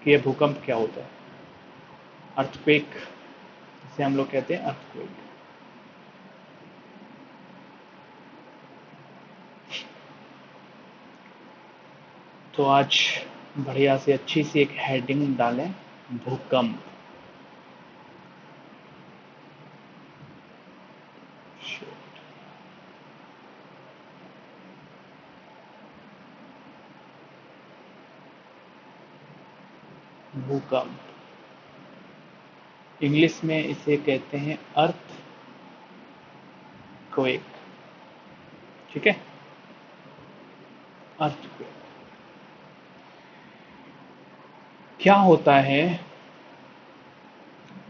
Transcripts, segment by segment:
कि ये भूकंप क्या होता है। अर्थक्वेक, जिसे हम लोग कहते हैं अर्थक्वेक। तो आज बढ़िया से अच्छी सी एक हेडिंग डालें, भूकंप। भूकंप, इंग्लिश में इसे कहते हैं अर्थ क्वेक। ठीक है, अर्थ क्वेक क्या होता है।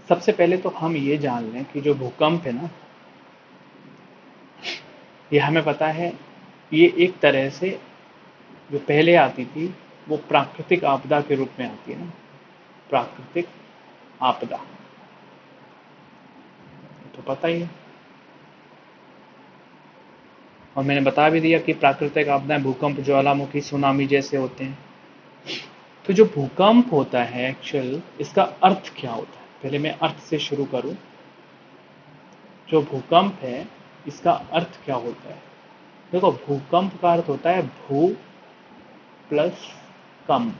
सबसे पहले तो हम ये जान लें कि जो भूकंप है ना, ये हमें पता है, ये एक तरह से जो पहले आती थी वो प्राकृतिक आपदा के रूप में आती है ना, प्राकृतिक आपदा, तो पता ही है। और मैंने बता भी दिया कि प्राकृतिक आपदाएं भूकंप, ज्वालामुखी, सुनामी जैसे होते हैं। तो जो भूकंप होता है एक्चुअल, इसका अर्थ क्या होता है, पहले मैं अर्थ से शुरू करूं। जो भूकंप है इसका अर्थ क्या होता है। देखो, भूकंप का अर्थ होता है भू प्लस कंप।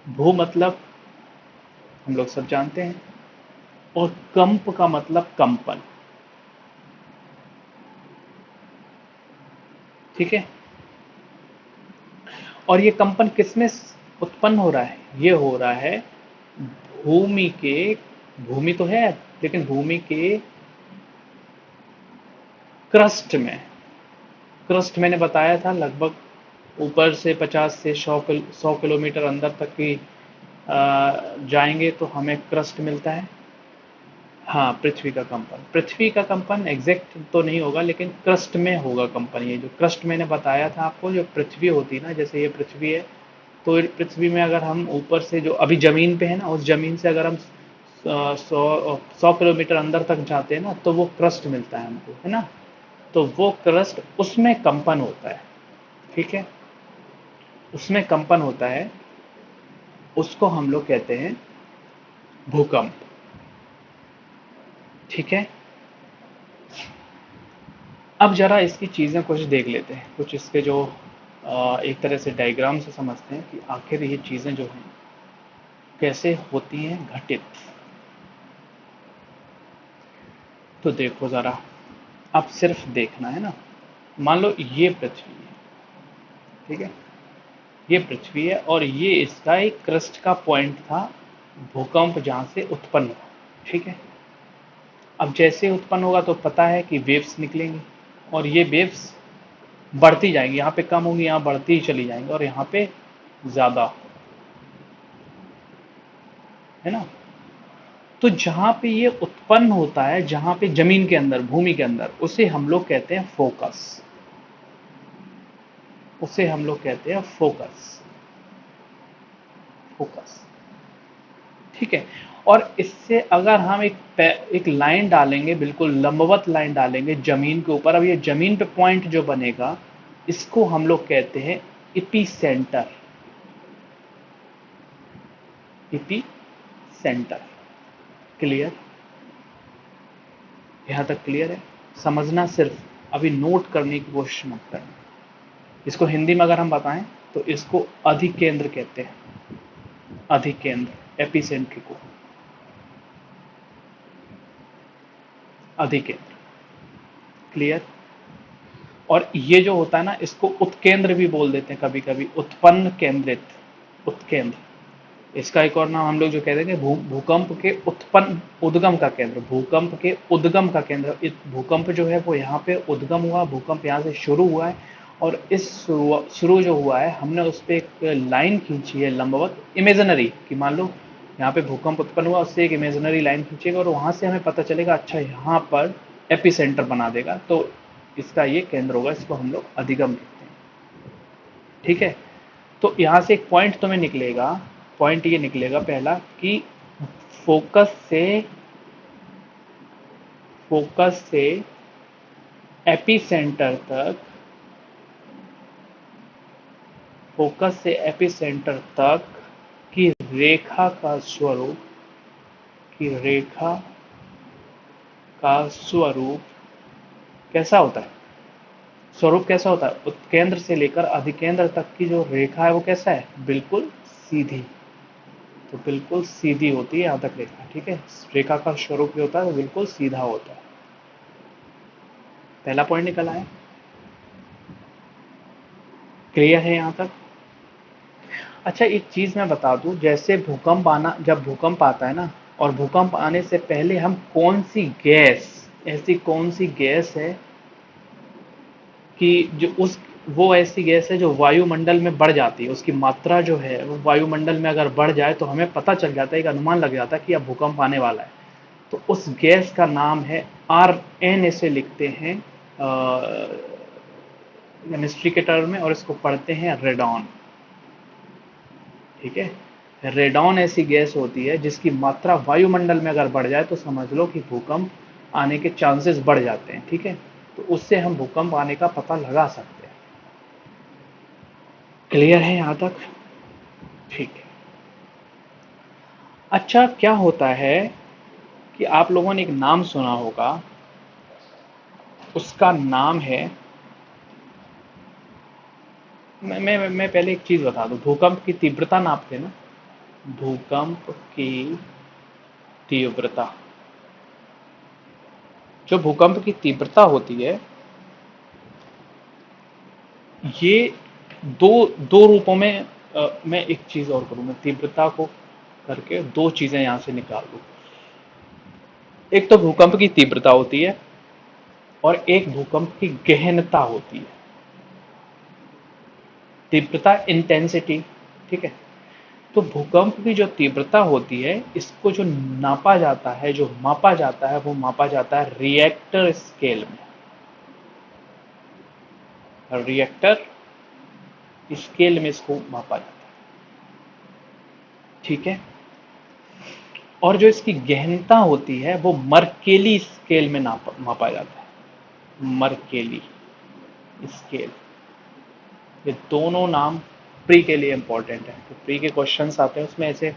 भू मतलब हम लोग सब जानते हैं, और कंप का मतलब कंपन। ठीक है, और ये कंपन किसमें उत्पन्न हो रहा है, ये हो रहा है भूमि के, भूमि तो है लेकिन भूमि के क्रस्ट में। क्रस्ट मैंने बताया था लगभग ऊपर से 50 से 100 किलोमीटर अंदर तक की जाएंगे तो हमें क्रस्ट मिलता है। हाँ, पृथ्वी का कंपन, पृथ्वी का कंपन एग्जैक्ट तो नहीं होगा लेकिन क्रस्ट में होगा कंपन। ये जो क्रस्ट मैंने बताया था आपको, जो पृथ्वी होती है ना, जैसे ये पृथ्वी है, तो पृथ्वी में अगर हम ऊपर से जो अभी जमीन पे है ना, उस जमीन से अगर हम 100 किलोमीटर अंदर तक जाते हैं ना, तो वो क्रस्ट मिलता है हमको, है ना। तो वो क्रस्ट, उसमें कंपन होता है। ठीक है, उसमें कंपन होता है, उसको हम लोग कहते हैं भूकंप। ठीक है, अब जरा इसकी चीज़ें कुछ देख लेते हैं, कुछ इसके जो एक तरह से डायग्राम से समझते हैं कि आखिर ये चीज़ें जो हैं कैसे होती हैं घटित। तो देखो ज़रा, अब सिर्फ देखना है ना। मान लो ये पृथ्वी है, ठीक है, ये पृथ्वी है और ये इसका एक क्रस्ट का पॉइंट था, भूकंप जहाँ से उत्पन्न हुआ। ठीक है, अब जैसे उत्पन्न होगा तो पता है कि वेव्स निकलेंगी, और ये वेव्स बढ़ती जाएंगी, यहाँ पे कम होंगी, यहाँ बढ़ती ही चली जाएंगी, और यहाँ पे ज़्यादा, है ना। तो जहाँ पे ये उत्पन्न होता है, जहाँ पे जमीन के अंदर, भूमि के अंदर, उसे हम लोग कहते हैं फोकस। उसे हम लोग कहते हैं फोकस, फोकस। ठीक है, और इससे अगर हम एक लाइन डालेंगे, बिल्कुल लंबवत लाइन डालेंगे जमीन के ऊपर, अब ये जमीन पे पॉइंट जो बनेगा, इसको हम लोग कहते हैं EP centre. EP centre, clear, यहां तक क्लियर है। समझना, सिर्फ अभी नोट करने की कोशिश मत करना। इसको हिंदी में अगर हम बताएं तो इसको अधिकेंद्र कहते हैं, अधिकेंद्र, एपिसेंट्रिक को अधिकेंद्र, क्लियर। और ये जो होता है ना, इसको उत्केंद्र भी बोल देते हैं कभी कभी, उत्पन्न केंद्रित, उत्केंद्र। इसका एक और नाम हम लोग जो कहते हैं भूकंप के उत्पन्न, उद्गम का केंद्र, भूकंप के उद्गम का केंद्र। भूकंप जो है वो यहाँ पे उद्गम हुआ, भूकंप यहाँ से शुरू हुआ है, और इस शुरू जो हुआ है, हमने उस पर एक लाइन खींची है लंबवत, इमेजनरी, कि मान लो यहाँ पे भूकंप उत्पन्न हुआ, उससे एक इमेजनरी लाइन खींचेगा और वहां से हमें पता चलेगा अच्छा यहाँ पर एपी सेंटर बना देगा, तो इसका ये केंद्र होगा, इसको हम लोग अधिगम कहते हैं। ठीक है, तो यहाँ से एक पॉइंट तुम्हें निकलेगा, पॉइंट ये निकलेगा पहला कि फोकस से, फोकस से एपी सेंटर तक, फोकस से एपिसेंटर तक की रेखा का स्वरूप की रेखा का स्वरूप कैसा होता है? स्वरूप कैसा होता है? उत्केंद्र से लेकर अधिकेंद्र तक की जो रेखा है वो कैसा है? बिल्कुल सीधी। तो बिल्कुल सीधी होती है यहां तक रेखा, ठीक है। रेखा का स्वरूप जो होता है वो बिल्कुल सीधा होता है। पहला पॉइंट निकल आया। क्लियर है यहां तक? अच्छा, एक चीज मैं बता दूं, जैसे भूकंप आना, जब भूकंप आता है ना, और भूकंप आने से पहले हम कौन सी गैस, ऐसी कौन सी गैस है कि जो उस वो ऐसी गैस है जो वायुमंडल में बढ़ जाती है, उसकी मात्रा जो है वो वायुमंडल में अगर बढ़ जाए तो हमें पता चल जाता है, एक अनुमान लग जाता है कि अब भूकंप आने वाला है। तो उस गैस का नाम है Rn, इसे लिखते हैं केमिस्ट्री के टर्म में, और इसको पढ़ते हैं रेडॉन, ठीक है। रेडॉन ऐसी गैस होती है जिसकी मात्रा वायुमंडल में अगर बढ़ जाए तो समझ लो कि भूकंप आने के चांसेस बढ़ जाते हैं, ठीक है। तो उससे हम भूकंप आने का पता लगा सकते हैं। क्लियर है यहां तक? ठीक है। अच्छा, क्या होता है कि आप लोगों ने एक नाम सुना होगा, उसका नाम है, मैं पहले एक चीज बता दूं, भूकंप की तीव्रता नापते हैं ना, भूकंप की तीव्रता, जो भूकंप की तीव्रता होती है, ये दो दो रूपों में, मैं एक चीज और करूं, मैं तीव्रता को करके दो चीजें यहां से निकाल दूं। एक तो भूकंप की तीव्रता होती है और एक भूकंप की गहनता होती है। तीव्रता, इंटेंसिटी, ठीक है। तो भूकंप की जो तीव्रता होती है, इसको जो नापा जाता है, जो मापा जाता है, वो मापा जाता है रिएक्टर स्केल में। रिएक्टर स्केल में इसको मापा जाता है, ठीक है। और जो इसकी गहनता होती है वो मर्केली स्केल में मापा जाता है। Mercalli scale. ये दोनों नाम प्री के लिए इंपॉर्टेंट है, तो प्री के क्वेश्चंस आते हैं उसमें ऐसे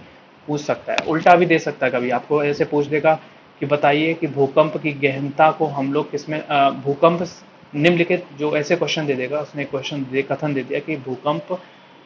पूछ सकता है, उल्टा भी दे सकता है, कभी आपको ऐसे पूछ देगा कि बताइए कि भूकंप की गहनता को हम लोग किसमें, भूकंप निम्नलिखित, जो ऐसे क्वेश्चन दे देगा, उसने क्वेश्चन दे कथन दे दिया कि भूकंप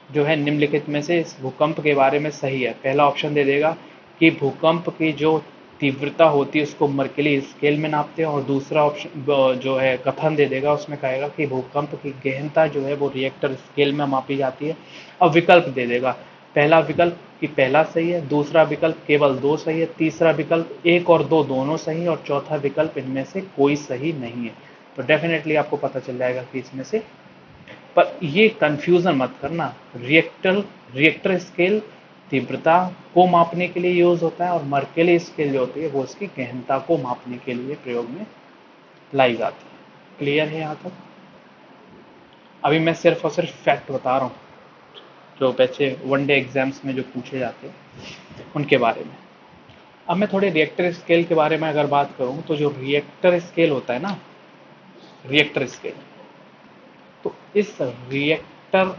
जो है निम्नलिखित में से इस भूकंप के बारे में सही है। पहला ऑप्शन दे देगा कि भूकंप की जो तीव्रता होती है उसको मर्केली स्केल में नापते हैं, और दूसरा ऑप्शन जो है कथन दे देगा, उसमें कहेगा कि भूकंप की गहनता जो है वो रिएक्टर स्केल में मापी जाती है। अब विकल्प दे देगा, पहला विकल्प कि पहला सही है, दूसरा विकल्प केवल दो सही है, तीसरा विकल्प एक और दो दोनों सही है, और चौथा विकल्प इनमें से कोई सही नहीं है। तो डेफिनेटली आपको पता चल जाएगा कि इसमें से, पर ये कंफ्यूजन मत करना, रिएक्टर स्केल तीव्रता को मापने के लिए यूज होता है, और मर्केली स्केल जो होती है वो इसकी गहनता को मापने के लिए प्रयोग में लाई जाती है। क्लियर है यहां तक? अभी मैं सिर्फ और सिर्फ फैक्ट बता रहा हूँ, जो बच्चे वनडे एग्जाम्स में जो पूछे जाते हैं उनके बारे में। अब मैं थोड़े रिएक्टर स्केल के बारे में अगर बात करूं, तो जो रिएक्टर स्केल होता है ना, रिएक्टर स्केल, तो इस रिएक्टर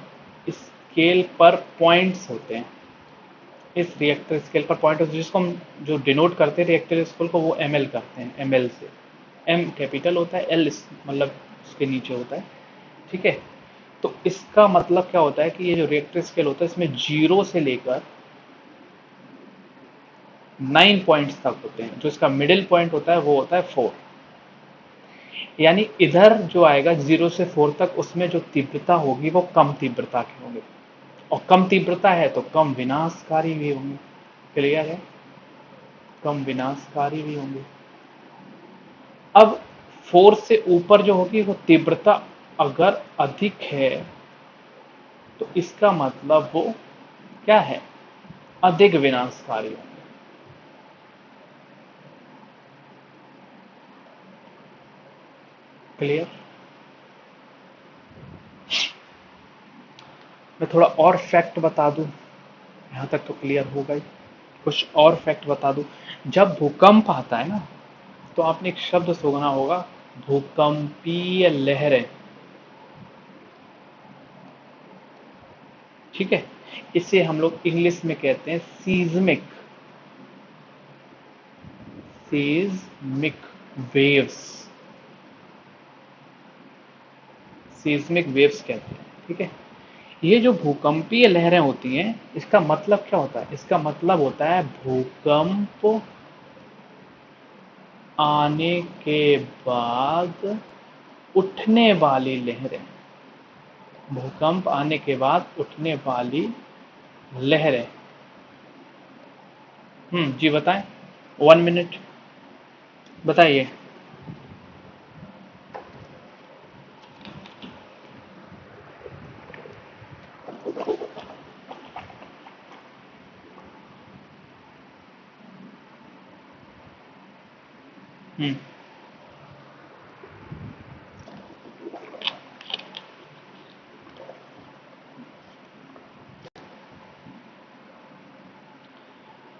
स्केल पर पॉइंट्स होते हैं। इस रिएक्टर स्केल पर पॉइंट होते हैं जिसको हम जो डिनोट करते हैं रिएक्टर स्केल को, वो एमएल करते हैं, एमएल से। एम कैपिटल होता है, एल मतलब उसके नीचे होता है, ठीक है। तो इसका मतलब क्या होता है कि ये जो रिएक्टर स्केल होता है इसमें 0 से लेकर 9 पॉइंट्स तक होते हैं। जो इसका मिडिल पॉइंट होता है वो होता है 4। यानी इधर जो आएगा 0 से 4 तक, उसमें जो तीव्रता होगी वो कम तीव्रता की होगी, और कम तीव्रता है तो कम विनाशकारी भी होंगे। क्लियर है? कम विनाशकारी भी होंगे। अब 4 से ऊपर जो होगी वो तीव्रता अगर अधिक है, तो इसका मतलब वो क्या है? अधिक विनाशकारी होंगे। क्लियर? मैं थोड़ा और फैक्ट बता दूं, यहां तक तो क्लियर होगा ही। कुछ और फैक्ट बता दूं, जब भूकंप आता है ना, तो आपने एक शब्द सुना होगा, भूकंपीय लहरें। ठीक है, इसे हम लोग इंग्लिश में कहते हैं seismic, seismic waves, seismic waves कहते हैं। ठीक है, ये जो भूकंपीय लहरें होती हैं, इसका मतलब क्या होता है? इसका मतलब होता है भूकंप आने के बाद उठने वाली लहरें, भूकंप आने के बाद उठने वाली लहरें। जी बताएं, 1 मिनट बताइए। हम्म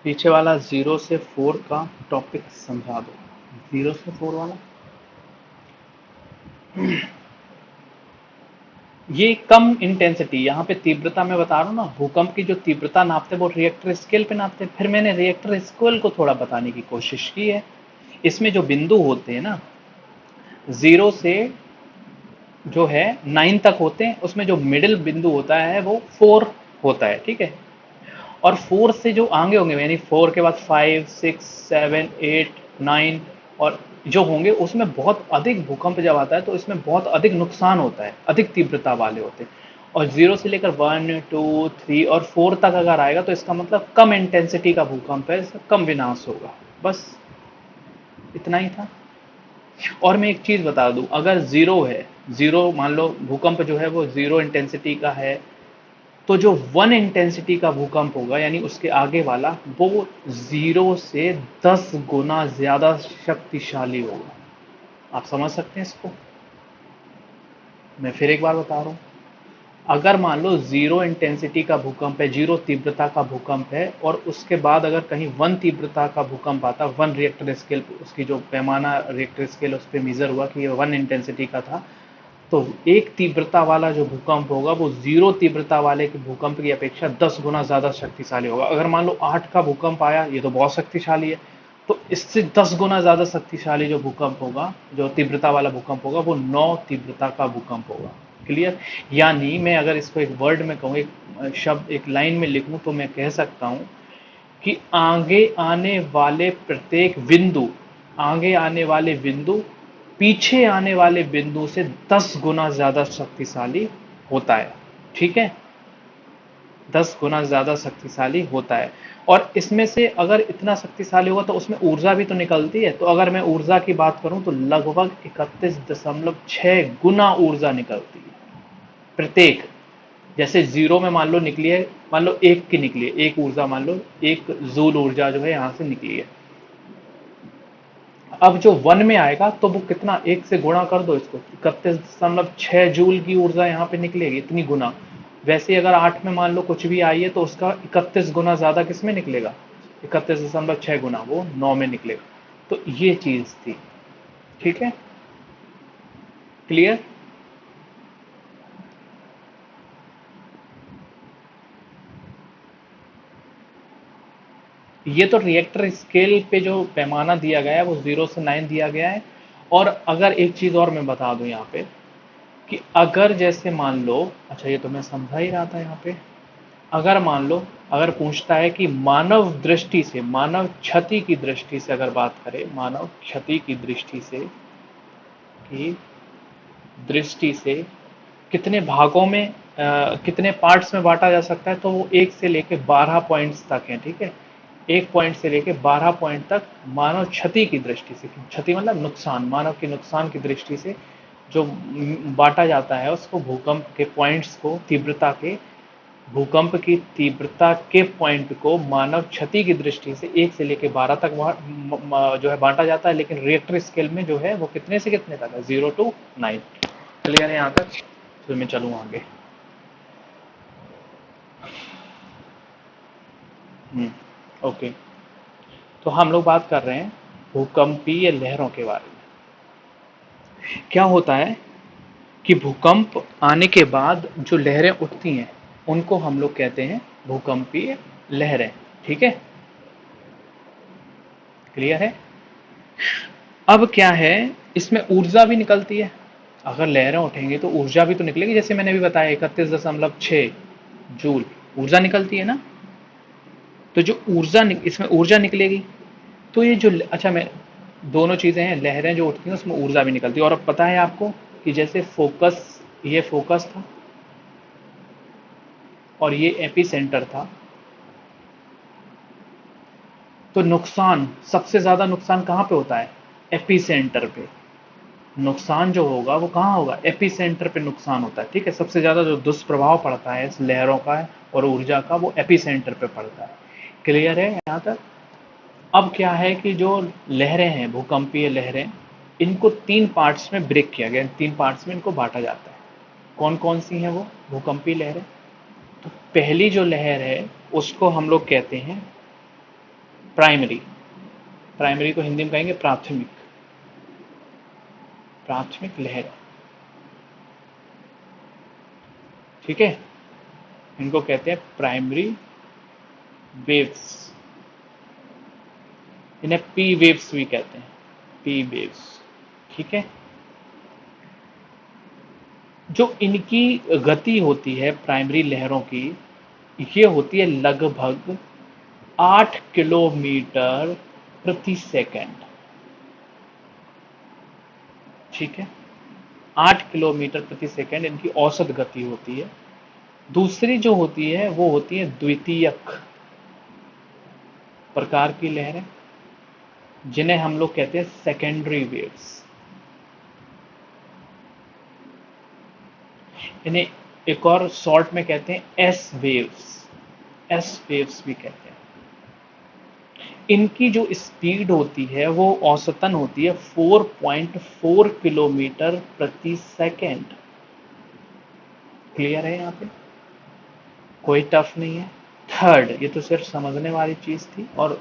पीछे वाला 0 से 4 का टॉपिक समझा दो। 0 से 4 वाला, ये कम इंटेंसिटी, यहाँ पे तीव्रता मैं बता रहा हूँ ना, भूकंप की जो तीव्रता नापते हैं वो रिएक्टर स्केल पे नापते हैं। फिर मैंने रिएक्टर स्केल को थोड़ा बताने की कोशिश की है। इसमें जो बिंदु होते हैं ना, 0 से जो है 9 तक होते हैं, उसमें जो मिडिल बिंदु होता है वो 4 होता है। ठीक है, और 4 से जो आगे होंगे, यानी 4 के बाद 5, 6, 7, 8, 9 और जो होंगे, उसमें बहुत अधिक भूकंप जब आता है तो इसमें बहुत अधिक नुकसान होता है, अधिक तीव्रता वाले होते हैं। और 0 से लेकर 1, 2, 3 और 4 तक अगर आएगा तो इसका मतलब कम इंटेंसिटी का भूकंप है, इसका कम विनाश होगा। बस इतना ही था। और मैं एक चीज बता दूं, अगर 0 है, 0 मान लो भूकंप जो है वो 0 इंटेंसिटी का है, तो जो 1 इंटेंसिटी का भूकंप होगा, यानी उसके आगे वाला, वो 0 से 10 गुना ज्यादा शक्तिशाली होगा। आप समझ सकते हैं इसको? मैं फिर एक बार बता रहा हूं, अगर मान लो 0 इंटेंसिटी का भूकंप है, 0 तीव्रता का भूकंप है, और उसके बाद अगर कहीं 1 तीव्रता का भूकंप आता, 1 रिएक्टर स्केल, उसकी जो पैमाना रिएक्टर स्केल उस पर मेजर हुआ कि ये 1 इंटेंसिटी का था, तो 1 तीव्रता वाला जो भूकंप होगा वो 0 तीव्रता वाले के भूकंप की अपेक्षा 10 गुना ज्यादा शक्तिशाली होगा। अगर मान लो 8 का भूकंप आया, ये तो बहुत शक्तिशाली है, तो इससे 10 गुना ज्यादा शक्तिशाली जो भूकंप होगा, जो तीव्रता वाला भूकंप होगा, वो 9 तीव्रता का भूकंप होगा। क्लियर? यानी मैं अगर इसको एक वर्ड में कहूँ, एक शब्द, एक लाइन में लिखूं, तो मैं कह सकता हूं कि आगे आने वाले प्रत्येक बिंदु, आगे आने वाले बिंदु पीछे आने वाले बिंदु से 10 गुना ज्यादा शक्तिशाली होता है। ठीक है, 10 गुना ज्यादा शक्तिशाली होता है। और इसमें से अगर इतना शक्तिशाली होगा तो उसमें ऊर्जा भी तो निकलती है, तो अगर मैं ऊर्जा की बात करूं तो लगभग 31.6 गुना ऊर्जा निकलती है प्रत्येक। जैसे 0 में मान लो निकली है, मान लो 1 की निकली है, एक ऊर्जा, मान लो 1 जूल ऊर्जा जो है यहां से निकली है। अब जो 1 में आएगा तो वो कितना, 1 से गुणा कर दो इसको, 31.6 जूल की ऊर्जा यहाँ पे निकलेगी, इतनी गुना। वैसे अगर 8 में मान लो कुछ भी आई है तो उसका 31 गुना ज्यादा किस में निकलेगा, 31.6 गुना वो 9 में निकलेगा। तो ये चीज थी। ठीक है, क्लियर? ये तो रिएक्टर स्केल पे जो पैमाना दिया गया है वो 0 से 9 दिया गया है। और अगर एक चीज और मैं बता दूं यहाँ पे, कि अगर जैसे मान लो, अच्छा ये तो मैं समझा ही रहा था यहाँ पे, अगर मान लो, अगर पूछता है कि मानव दृष्टि से, मानव क्षति की दृष्टि से अगर बात करें, मानव क्षति की दृष्टि से, की दृष्टि से कितने भागों में, कितने पार्ट्स में बांटा जा सकता है, तो वो 1 से लेके 12 पॉइंट्स तक है। ठीक है, 1 पॉइंट से लेके 12 पॉइंट तक मानव क्षति की दृष्टि से, क्षति मतलब नुकसान, मानव के नुकसान की दृष्टि से जो बांटा जाता है उसको, भूकंप के पॉइंट्स को, तीव्रता के, भूकंप की तीव्रता के पॉइंट को मानव क्षति की दृष्टि से 1 से लेकर 12 तक जो है बांटा जाता है। लेकिन रिएक्टर स्केल में जो है वो कितने से कितने तक है, 0 to 9। क्लियर है यहाँ तक? फिर मैं चलूँ आगे। ओके, तो हम लोग बात कर रहे हैं भूकंपीय लहरों के बारे में। क्या होता है कि भूकंप आने के बाद जो लहरें उठती हैं, उनको हम लोग कहते हैं भूकंपीय लहरें। ठीक है, क्लियर है। अब क्या है, इसमें ऊर्जा भी निकलती है। अगर लहरें उठेंगी तो ऊर्जा भी तो निकलेगी, जैसे मैंने भी बताया 31.6 जूल ऊर्जा निकलती है ना। तो जो इसमें ऊर्जा निकलेगी, तो ये जो अच्छा मैं दोनों चीजें हैं, लहरें जो उठती हैं उसमें ऊर्जा भी निकलती है। और अब पता है आपको कि जैसे फोकस, ये फोकस था और ये एपी सेंटर था, तो नुकसान, सबसे ज्यादा नुकसान कहां पे होता है? एपी सेंटर पे। नुकसान जो होगा वो कहाँ होगा? एपी सेंटर पे नुकसान होता है। ठीक है, सबसे ज्यादा जो दुष्प्रभाव पड़ता है इस लहरों का और ऊर्जा का, वो एपी सेंटर पे पड़ता है। क्लियर है यहाँ तक? अब क्या है कि जो लहरें हैं, भूकंपीय लहरें, इनको 3 पार्ट्स में ब्रेक किया गया, 3 पार्ट्स में इनको बांटा जाता है। कौन कौन सी हैं वो भूकंपीय लहरें? तो पहली जो लहर है उसको हम लोग कहते हैं प्राइमरी। प्राइमरी को हिंदी में कहेंगे प्राथमिक। प्राथमिक लहर। ठीक है, इनको कहते हैं प्राइमरी वेव्स। इन्हें पी वेव्स भी कहते हैं, पी वेव्स। ठीक है, जो इनकी गति होती है प्राइमरी लहरों की, ये होती है लगभग 8 किलोमीटर प्रति सेकंड। ठीक है, 8 किलोमीटर प्रति सेकंड इनकी औसत गति होती है। दूसरी जो होती है वो होती है द्वितीयक प्रकार की लहरें, जिन्हें हम लोग कहते हैं सेकेंडरी वेव्स। इन्हें एक और शॉर्ट में कहते हैं एस वेव्स। एस वेव्स भी कहते हैं। इनकी जो स्पीड होती है वो औसतन होती है 4.4 किलोमीटर प्रति सेकेंड। क्लियर है यहाँ पे? कोई टफ नहीं है। थर्ड, ये तो सिर्फ समझने वाली चीज थी और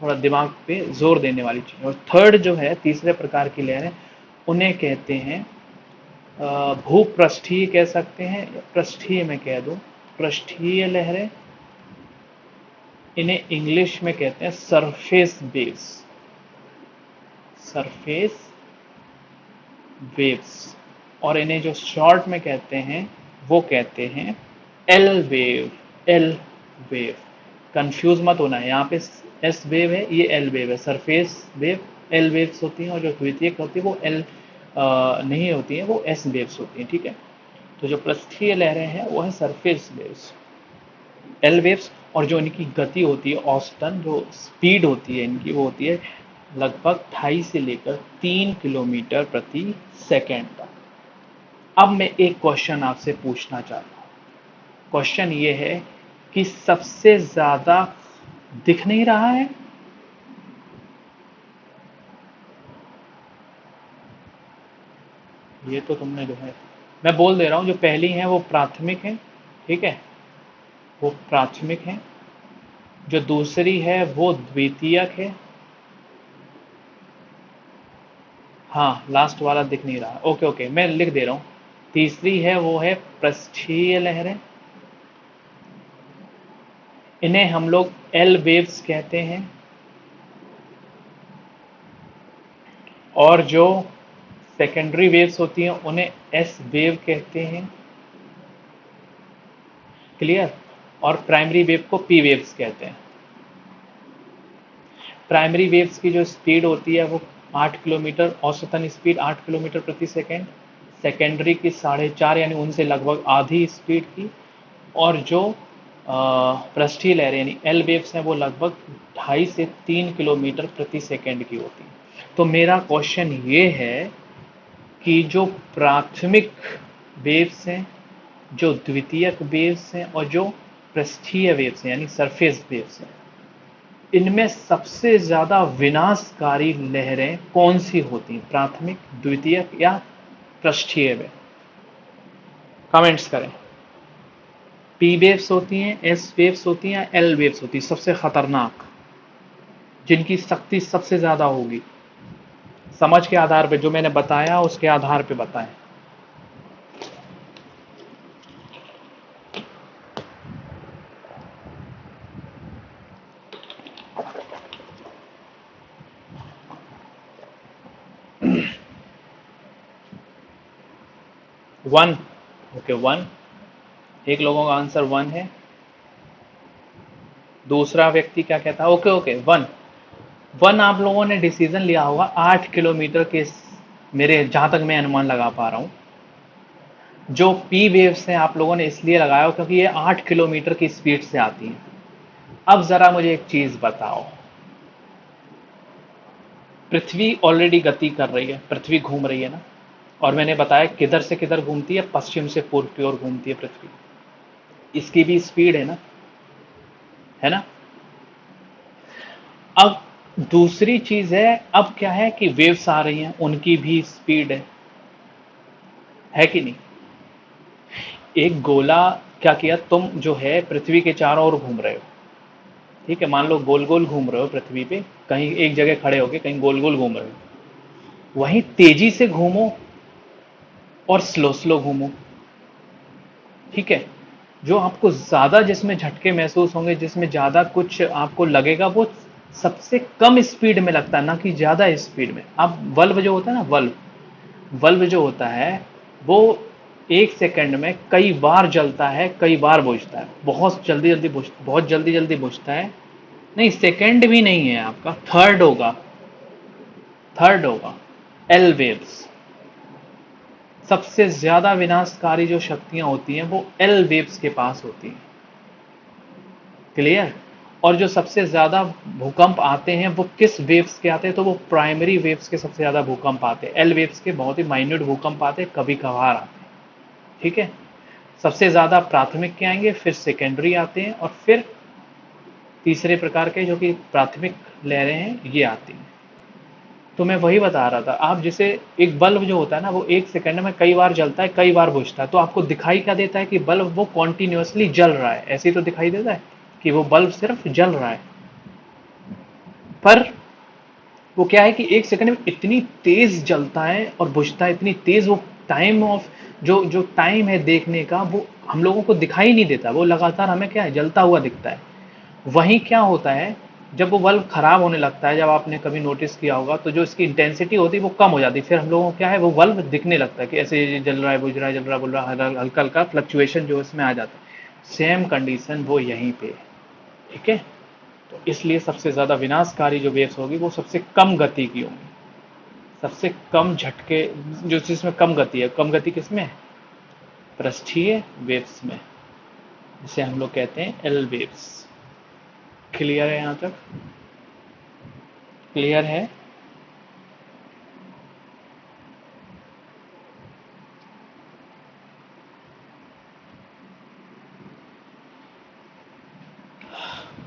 थोड़ा दिमाग पे जोर देने वाली चीज। और थर्ड जो है, तीसरे प्रकार की लहरें, उन्हें कहते हैं भूपृष्ठीय कह सकते हैं, पृष्ठीय में कह दो, पृष्ठीय लहरें। इन्हें इंग्लिश में कहते हैं सरफेस वेव्स। Surface waves. और इन्हें जो शॉर्ट में कहते हैं वो कहते हैं L wave. L wave, confuse मत होना है, यहाँ पे एस वेव है, ये एल वेव है। सरफेस वेव एल वेव्स होती हैं और जो द्वितीयक होती है वो एल नहीं होती है, वो एस वेव्स होती हैं। ठीक है, तो जो पृष्ठीय लहरें हैं वो है सरफेस वेव्स, एल वेव्स। और जो इनकी गति होती है, औसतन जो स्पीड होती है इनकी, वो होती है लगभग 2.5 से लेकर 3 किलोमीटर प्रति सेकेंड तक। अब मैं एक क्वेश्चन आपसे पूछना चाहता हूं। क्वेश्चन ये है कि सबसे ज्यादा दिख नहीं रहा है? ये तो तुमने जो है, मैं बोल दे रहा हूं, जो पहली है वो प्राथमिक है। ठीक है, वो प्राथमिक है। जो दूसरी है वो द्वितीयक है। हाँ, लास्ट वाला दिख नहीं रहा। ओके ओके, मैं लिख दे रहा हूं। तीसरी है वो है पृष्ठीय लहरें। इन्हें हम लोग एल वेव्स कहते हैं। और जो सेकेंडरी वेव्स होती हैं उन्हें एस वेव कहते हैं। क्लियर? और प्राइमरी वेव को पी वेव्स कहते हैं। प्राइमरी वेव्स की जो स्पीड होती है वो 8 किलोमीटर, औसतन स्पीड 8 किलोमीटर प्रति सेकेंड। सेकेंडरी की 4.5, यानी उनसे लगभग आधी स्पीड की। और जो पृष्ठीय लहरें यानी एल वेव्स हैं वो लगभग 2.5 से 3 किलोमीटर प्रति सेकेंड की होती है। तो मेरा क्वेश्चन ये है कि जो प्राथमिक वेव्स हैं, जो द्वितीयक वेव्स हैं और जो पृष्ठीय वेव्स हैं यानी सरफेस वेव्स हैं, इनमें सबसे ज्यादा विनाशकारी लहरें कौन सी होती हैं? प्राथमिक, द्वितीयक या पृष्ठीय में? कमेंट्स करें। पी वेव्स होती हैं, एस वेव्स होती हैं, एल वेव्स होती हैं सबसे खतरनाक, जिनकी शक्ति सबसे ज्यादा होगी? समझ के आधार पे, जो मैंने बताया उसके आधार पे बताएं। वन। Okay, one. एक लोगों का आंसर वन है। दूसरा व्यक्ति क्या कहता है? Okay okay, one. वन आप लोगों ने डिसीजन लिया होगा 8 किलोमीटर के, मेरे जहां तक मैं अनुमान लगा पा रहा हूं, जो पी वेव्स हैं आप लोगों ने इसलिए लगाया हो क्योंकि ये 8 किलोमीटर की स्पीड से आती हैं। अब जरा मुझे एक चीज बताओ, पृथ्वी ऑलरेडी गति कर रही है, पृथ्वी घूम रही है ना, और मैंने बताया किधर से किधर घूमती है, पश्चिम से पूर्व की ओर घूमती है पृथ्वी। इसकी भी स्पीड है ना, है ना। अब दूसरी चीज है, अब क्या है कि वेव्स आ रही हैं, उनकी भी स्पीड है कि नहीं। एक गोला, क्या किया तुम, जो है पृथ्वी के चारों ओर घूम रहे हो, ठीक है, मान लो गोल गोल घूम रहे हो पृथ्वी पे, कहीं एक जगह खड़े होके कहीं गोल गोल घूम रहे हो, वहीं तेजी से घूमो और स्लो स्लो घूमो, ठीक है। जो आपको ज्यादा जिसमें झटके महसूस होंगे, जिसमें ज्यादा कुछ आपको लगेगा, वो सबसे कम स्पीड में लगता है, ना कि ज्यादा स्पीड में। अब बल्ब जो होता है ना, बल्ब जो होता है वो 1 सेकंड में कई बार जलता है, कई बार बुझता है, बहुत जल्दी जल्दी बुझता है। नहीं, सेकंड भी नहीं है आपका, थर्ड होगा, थर्ड होगा। एल वेव्स, सबसे ज्यादा विनाशकारी जो शक्तियां होती हैं वो एल वेव्स के पास होती हैं। क्लियर। और जो सबसे ज्यादा भूकंप आते हैं वो किस वेव्स के आते हैं? तो वो प्राइमरी वेव्स के सबसे ज्यादा भूकंप आते हैं। एल वेव्स के बहुत ही माइन्यूट भूकंप आते हैं, कभी कभार आते हैं, ठीक है। सबसे ज्यादा प्राथमिक के आएंगे, फिर सेकेंडरी आते हैं, और फिर तीसरे प्रकार के जो कि प्राथमिक लहरें हैं ये आती हैं। तो मैं वही बता रहा था, आप जैसे एक बल्ब जो होता है ना, वो 1 सेकंड में कई बार जलता है, कई बार बुझता है, तो आपको दिखाई क्या देता है कि बल्ब वो कॉन्टिन्यूसली जल रहा है, ऐसे ही तो दिखाई देता है कि वो बल्ब सिर्फ जल रहा है। पर वो क्या है कि 1 सेकंड में इतनी तेज जलता है और बुझता है, इतनी तेज, वो टाइम ऑफ, जो जो टाइम है देखने का, वो हम लोगों को दिखाई नहीं देता, वो लगातार हमें क्या है, जलता हुआ दिखता है। वहीं क्या होता है, जब वो बल्ब खराब होने लगता है, जब आपने कभी नोटिस किया होगा, तो जो इसकी इंटेंसिटी होती है वो कम हो जाती है, फिर हम लोगों को क्या है, वो बल्ब दिखने लगता है कि ऐसे ये जल रहा है, बुझ रहा है, जल रहा है, बुझ रहा है, हल्का हल्का फ्लक्चुएशन जो इसमें आ जाता है। सेम कंडीशन वो यहीं पे है, ठीक है। तो इसलिए सबसे ज्यादा विनाशकारी जो वेव्स होगी वो सबसे कम गति की होंगी, सबसे कम झटके, जो जिसमें कम गति है। कम गति किसमें है? पृष्ठीय वेव्स में, जिसे हम लोग कहते हैं एल वेव्स। क्लियर है यहां तक? क्लियर है?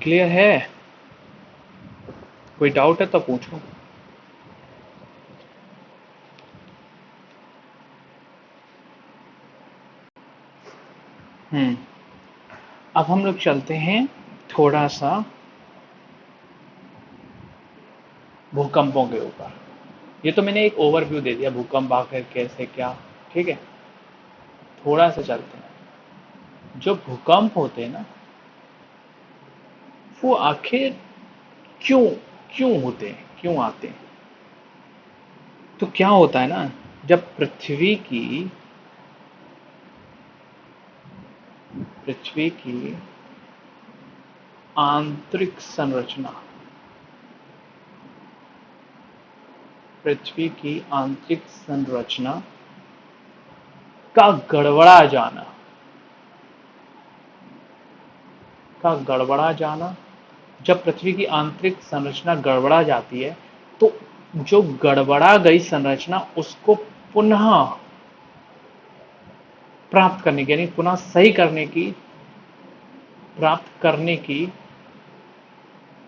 क्लियर है? कोई डाउट है तो पूछो। हम्म। अब हम लोग चलते हैं थोड़ा सा भूकंपों के ऊपर। ये तो मैंने एक ओवरव्यू दे दिया, भूकंप आखिर कैसे क्या, ठीक है। थोड़ा सा चलते हैं, जो भूकंप होते हैं ना, वो आखिर क्यों क्यों होते हैं, क्यों आते हैं? तो क्या होता है ना, जब पृथ्वी की आंतरिक संरचना, पृथ्वी की आंतरिक संरचना का गड़बड़ा जाना, जब पृथ्वी की आंतरिक संरचना गड़बड़ा जाती है, तो जो गड़बड़ा गई संरचना उसको पुनः प्राप्त करने की, यानी पुनः सही करने की, प्राप्त करने की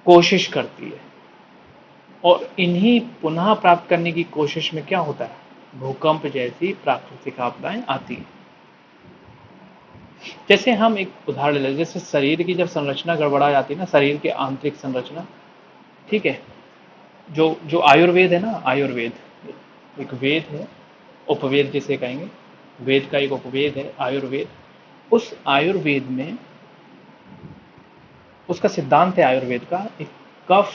कोशिश करती है। और इन्हीं पुनः प्राप्त करने की कोशिश में क्या होता है, भूकंप जैसी प्राकृतिक आपदाएं आती हैं। जैसे हम एक उदाहरण ले, जैसे शरीर की जब संरचना गड़बड़ा जाती है ना, शरीर की आंतरिक संरचना, ठीक है। जो जो आयुर्वेद है ना, आयुर्वेद एक वेद है, उपवेद जिसे कहेंगे, वेद का एक उपवेद है आयुर्वेद। उस आयुर्वेद में उसका सिद्धांत है आयुर्वेद का, एक कफ,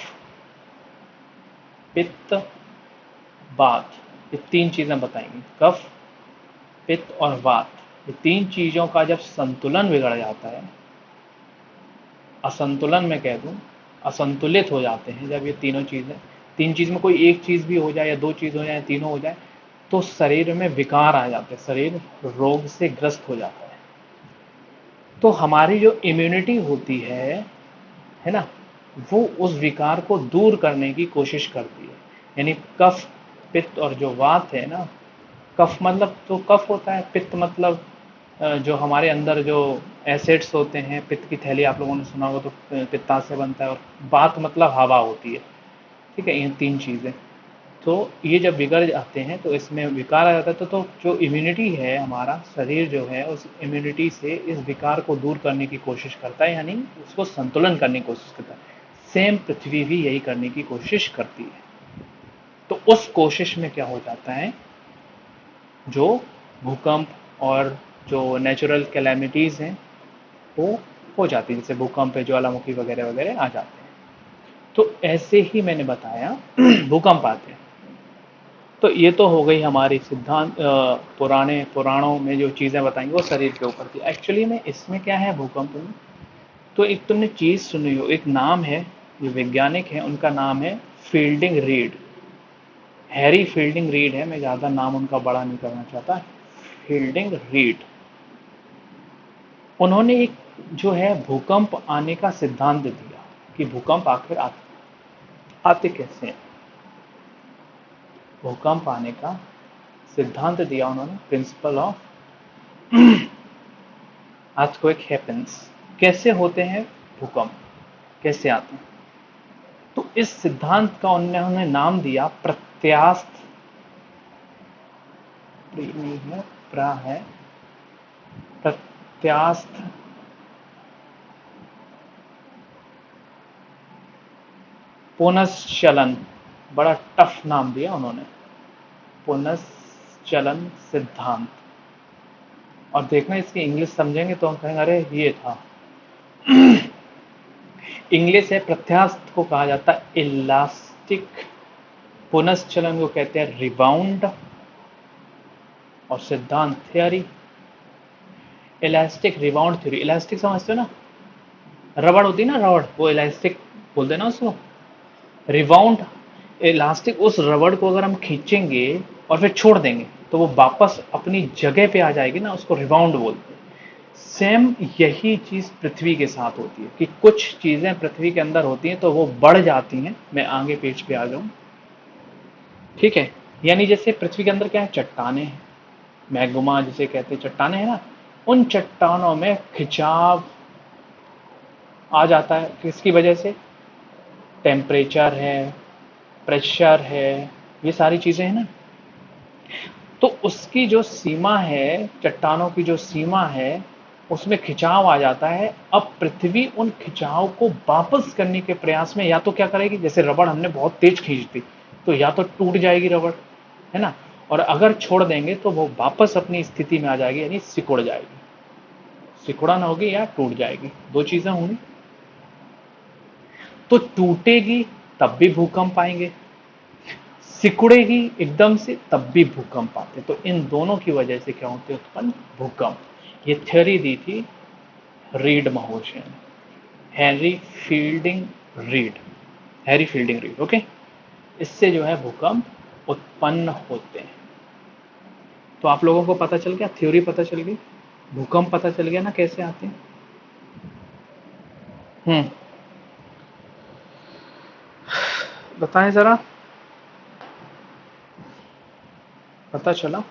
पित्त, बात, ये 3 चीजें बताएंगे। कफ, पित्त और वात, ये तीन चीजों का जब संतुलन बिगड़ जाता है, असंतुलन में कह दूं, असंतुलित हो जाते हैं जब ये तीनों चीजें, तीन चीज में कोई एक चीज भी हो जाए या दो चीज हो जाए, तीनों हो जाए, तो शरीर में विकार आ जाते हैं, शरीर रोग से ग्रस्त हो जाता है। तो हमारी जो इम्यूनिटी होती है ना, वो उस विकार को दूर करने की कोशिश करती है। यानी कफ, पित्त और जो वात है ना, कफ मतलब तो कफ होता है, पित्त मतलब जो हमारे अंदर जो एसिड्स होते हैं, पित्त की थैली आप लोगों ने सुना होगा, तो पित्ताशय बनता है, और वात मतलब हवा होती है। ठीक है, ये तीन चीजें, तो ये जब बिगड़ जाते हैं तो इसमें विकार आ जाता है। तो जो इम्यूनिटी है, हमारा शरीर जो है उस इम्यूनिटी से इस विकार को दूर करने की कोशिश करता है, यानी उसको संतुलन करने की कोशिश करता है। सेम पृथ्वी भी यही करने की कोशिश करती है। तो उस कोशिश में क्या हो जाता है, जो भूकंप और जो नेचुरल कैलेमिटीज हैं वो हो जाती है, जैसे भूकंप है, ज्वालामुखी वगैरह वगैरह आ जाते हैं। तो ऐसे ही मैंने बताया भूकंप आते हैं। तो ये तो हो गई हमारी सिद्धांत, पुराने पुराणों में जो चीज़ें बताएंगे वो शरीर के ऊपर थी। एक्चुअली में इसमें क्या है भूकंप में, तो एक तुमने चीज़ सुनी हो, एक नाम है, जो वैज्ञानिक है उनका नाम है fielding read, Harry fielding read है, मैं ज़्यादा नाम उनका बड़ा नहीं करना चाहता, फील्डिंग रीड। उन्होंने एक जो है भूकंप आने का सिद्धांत दिया कि भूकंप आखिर आते कैसे हैं। भूकंप आने का सिद्धांत दिया उन्होंने, प्रिंसिपल ऑफ अर्थक्वेक हैपेंस, कैसे होते हैं भूकंप, कैसे आते हैं। तो इस सिद्धांत का उन्होंने नाम दिया प्रत्यास्थ, नहीं है, प्रा है, प्रत्यास्थ पुनश्चलन, बड़ा टफ नाम दिया उन्होंने, पुनश्चलन सिद्धांत। और देखना इसकी इंग्लिश समझेंगे तो हम कहेंगे अरे ये था। इंग्लिश है, प्रत्यास्थ को कहा जाता है इलास्टिक, पुनश्चलन को कहते हैं रिबाउंड, और सिद्धांत theory elastic rebound theory. Elastic समझते हो ना, रबड़ होती है ना, रबड़, वो इलास्टिक बोलते हैं ना उसको। रिबाउंड, इलास्टिक, उस रबड़ को अगर हम खींचेंगे और फिर छोड़ देंगे तो वो वापस अपनी जगह पे आ जाएगी ना, उसको रिबाउंड बोलते हैं। सेम यही चीज पृथ्वी के साथ होती है कि कुछ चीजें पृथ्वी के अंदर होती हैं तो वो बढ़ जाती हैं। मैं आगे पेज पे आ जाऊं, ठीक है। यानी जैसे पृथ्वी के अंदर क्या है, चट्टाने हैं, मैग्मा जिसे कहते हैं, चट्टाने हैं ना, उन चट्टानों में खिंचाव आ जाता है, किसकी वजह से, टेम्परेचर है, प्रेशर है, ये सारी चीजें हैं ना। तो उसकी जो सीमा है, चट्टानों की जो सीमा है, उसमें खिंचाव आ जाता है। अब पृथ्वी उन खिंचाव को वापस करने के प्रयास में या तो क्या करेगी, जैसे रबड़ हमने बहुत तेज खींच दी तो या तो टूट जाएगी रबड़, है ना, और अगर छोड़ देंगे तो वो वापस अपनी स्थिति में आ जाएगी, यानी सिकुड़ जाएगी, सिकुड़न होगी या टूट जाएगी, दो चीजें होंगी। तो टूटेगी तब भी भूकंप आएंगे, सिकुड़ेगी एकदम से तब भी भूकंप आते। तो इन दोनों की वजह से क्या होते हैं उत्पन्न, भूकंप। ये थ्योरी दी थी रीड महोदय ने, Harry fielding read, Harry fielding read, okay. इससे जो है भूकंप उत्पन्न होते हैं। तो आप लोगों को पता चल गया, थ्योरी पता चल गई, भूकंप पता चल गया ना कैसे आते हैं। बताएं जरा, पता चला।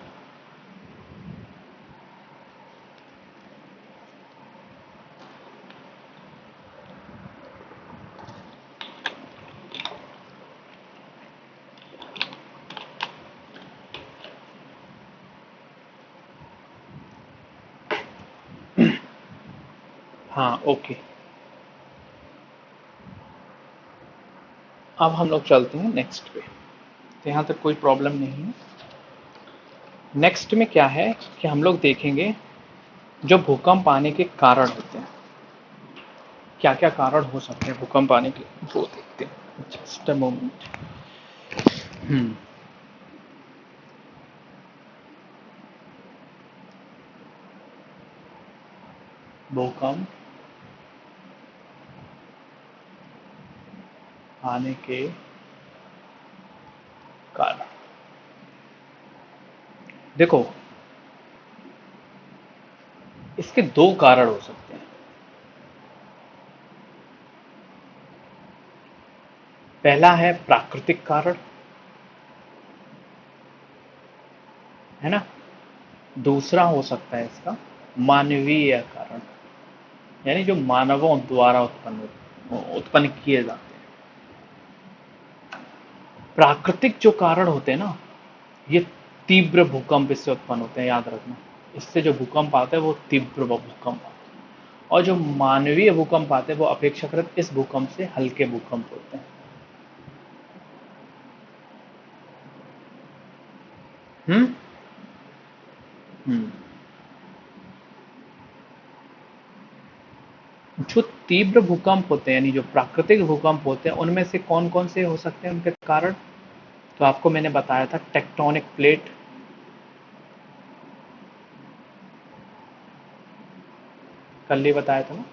हाँ ओके, अब हम लोग चलते हैं नेक्स्ट पे। तो यहाँ तक कोई प्रॉब्लम नहीं है। नेक्स्ट में क्या है कि हम लोग देखेंगे जो भूकंप आने के कारण होते हैं, क्या क्या कारण हो सकते हैं भूकंप आने के, वो देखते हैं। Just a moment. हम्म भूकंप आने के कारण। देखो, इसके दो कारण हो सकते हैं। पहला है प्राकृतिक कारण, है ना। दूसरा हो सकता है इसका मानवीय कारण, यानी जो मानवों द्वारा उत्पन्न किए जाते हैं। प्राकृतिक जो कारण होते हैं ना, ये तीव्र भूकंप इससे उत्पन्न होते हैं, याद रखना। इससे जो भूकंप आता है वो तीव्र भूकंप आता है, और जो मानवीय भूकंप आते हैं वो अपेक्षाकृत इस भूकंप से हल्के भूकंप होते हैं। हम्म हम्म जो तीव्र भूकंप होते हैं, यानी जो प्राकृतिक भूकंप होते हैं, उनमें से कौन कौन से हो सकते हैं उनके कारण? तो आपको मैंने बताया था टेक्टोनिक प्लेट, कल ही बताया था ना,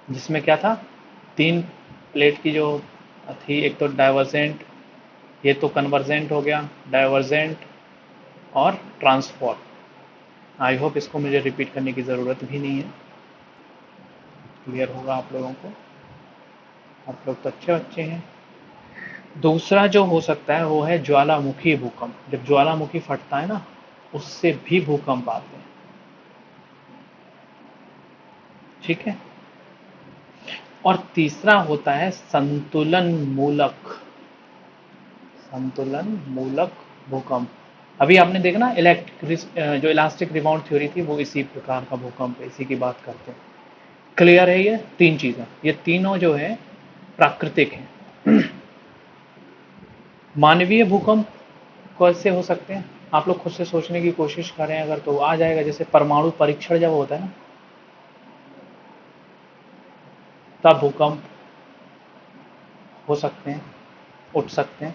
जिसमें क्या था, तीन प्लेट की जो थी, एक तो डाइवर्जेंट, ये तो कन्वर्जेंट हो गया, डाइवर्जेंट और ट्रांसफॉर्म। आई होप इसको मुझे रिपीट करने की ज़रूरत भी नहीं है, क्लियर होगा आप लोगों को। आप लोग तो अच्छे बच्चे हैं। दूसरा जो हो सकता है वो है ज्वालामुखी भूकंप। जब ज्वालामुखी फटता है ना, उससे भी भूकंप आते हैं, ठीक है। और तीसरा होता है संतुलन मूलक भूकंप। अभी आपने देखा ना, इलेक्ट्रिक जो इलास्टिक रिबाउंड थ्योरी थी, वो इसी प्रकार का भूकंप है, इसी की बात करते हैं। क्लियर है? ये तीन चीजें, ये तीनों जो है प्राकृतिक है। मानवीय भूकंप कैसे हो सकते हैं? आप लोग खुद से सोचने की कोशिश करें अगर, तो आ जाएगा। जैसे परमाणु परीक्षण जब होता है ना, तब भूकंप हो सकते हैं, उठ सकते हैं।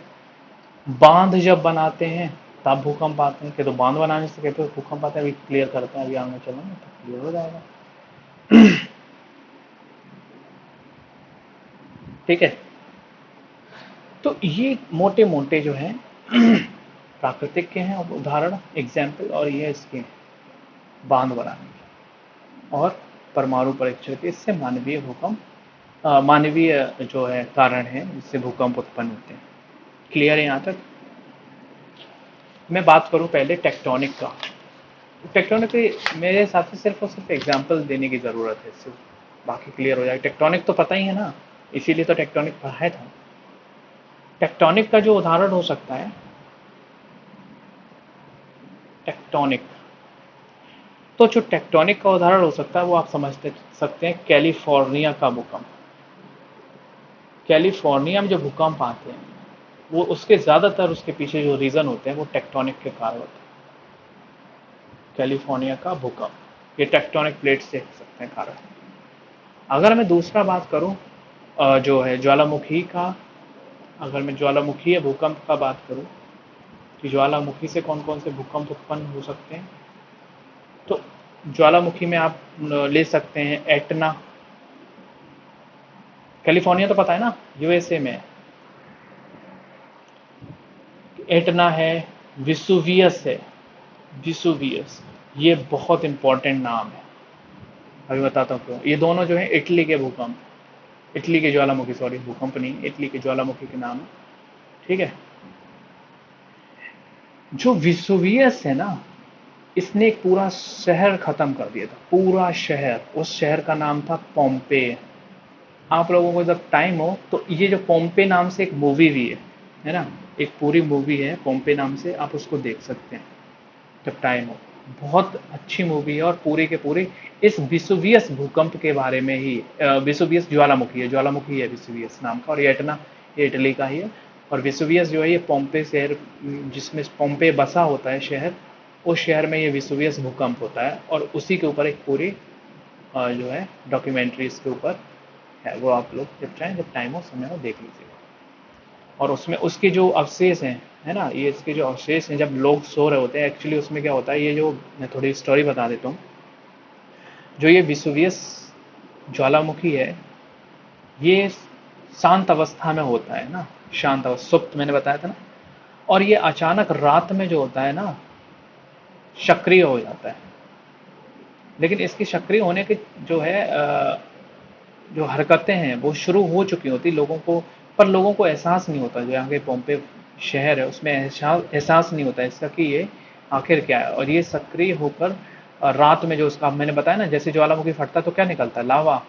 बांध जब बनाते हैं तब भूकंप आते हैं। कि तो बांध बनाने से कहते हो भूकंप आता है, अभी क्लियर करते हैं, अभी आगे चलेंगे तो क्लियर हो जाएगा। ठीक है। तो ये मोटे मोटे जो है प्राकृतिक के हैं उदाहरण, एग्जाम्पल, और ये इसके बांध बनाने के और परमाणु परीक्षण के। इससे मानवीय भूकंप, मानवीय जो है कारण है जिससे भूकंप उत्पन्न होते हैं। क्लियर है यहाँ तक? मैं बात करूं पहले टेक्टोनिक का। टेक्टोनिक मेरे हिसाब से सिर्फ और सिर्फ एग्जाम्पल देने की जरूरत है, सिर्फ बाकी क्लियर हो जाएगा। टेक्टोनिक तो पता ही है ना, इसीलिए तो टेक्टोनिक पढ़ाया था। टेक्टोनिक का जो उदाहरण हो सकता है, टेक्टोनिक, तो जो टेक्टोनिक का उदाहरण हो सकता है वो आप समझ सकते हैं कैलिफोर्निया का भूकंप। कैलिफोर्निया में जो भूकंप आते हैं, वो उसके ज्यादातर उसके पीछे जो रीजन होते हैं वो टेक्टोनिक के कारण होते हैं। कैलिफोर्निया का भूकंप ये टेक्टोनिक प्लेट से हो सकते हैं कारण। अगर मैं दूसरा बात करूं, जो है ज्वालामुखी का, अगर मैं ज्वालामुखी या भूकंप का बात करूं, कि ज्वालामुखी से कौन कौन से भूकंप उत्पन्न हो सकते हैं, तो ज्वालामुखी में आप ले सकते हैं एटना। कैलिफोर्निया तो पता है ना, यूएसए में। एटना है, विसुवियस है, विसुवियस, ये बहुत इंपॉर्टेंट नाम है। अभी बताता हूँ क्यों। ये दोनों जो है इटली के भूकंप, इटली के ज्वालामुखी, सॉरी भूकंप नहीं, इटली के ज्वालामुखी के नाम है, ठीक है। जो विसुवियस है ना, इसने एक पूरा शहर खत्म कर दिया था, पूरा शहर। उस शहर का नाम था पोम्पे। आप लोगों को जब टाइम हो तो ये जो पोम्पे नाम से एक मूवी भी है ना, एक पूरी मूवी है पोम्पे नाम से, आप उसको देख सकते हैं जब टाइम हो। बहुत अच्छी मूवी है, और पूरी के पूरी इस विसुवियस भूकंप के बारे में ही। विसुवियस ज्वालामुखी है, ज्वालामुखी है विसुवियस नाम का, और ये एटना, ये इटली का ही है। और विसुवियस जो है ये पोम्पे शहर, जिसमें पोम्पे बसा होता है शहर, उस शहर में ये विसुवियस भूकंप होता है, और उसी के ऊपर एक पूरी जो है डॉक्यूमेंट्री इसके ऊपर है। वो आप लोग जब चाहें, जब टाइम हो, समय हो, देख लीजिएगा। और उसमें उसके जो अवशेष हैं, है ना, ये इसके जो अवशेष हैं, जब लोग सो रहे होते हैं, एक्चुअली उसमें क्या होता है, ये जो, मैं थोड़ी स्टोरी बता देता हूँ। जो ये विसुवियस ज्वालामुखी है, ये शांत अवस्था में होता है ना, शांत अवस्था, सुप्त मैंने बताया था ना। और ये अचानक रात में जो होता है ना, सक्रिय हो जाता है। लेकिन इसकी सक्रिय होने के जो है जो हरकतें हैं वो शुरू हो चुकी होती लोगों को, पर लोगों को एहसास नहीं होता। जो यहाँ के पोम्पे शहर है उसमें एहसास नहीं होता इसका कि ये आखिर क्या है। और ये सक्रिय होकर रात में जो उसका मैंने बताया ना, जैसे ज्वालामुखी फटता है तो क्या निकलता है, लावा।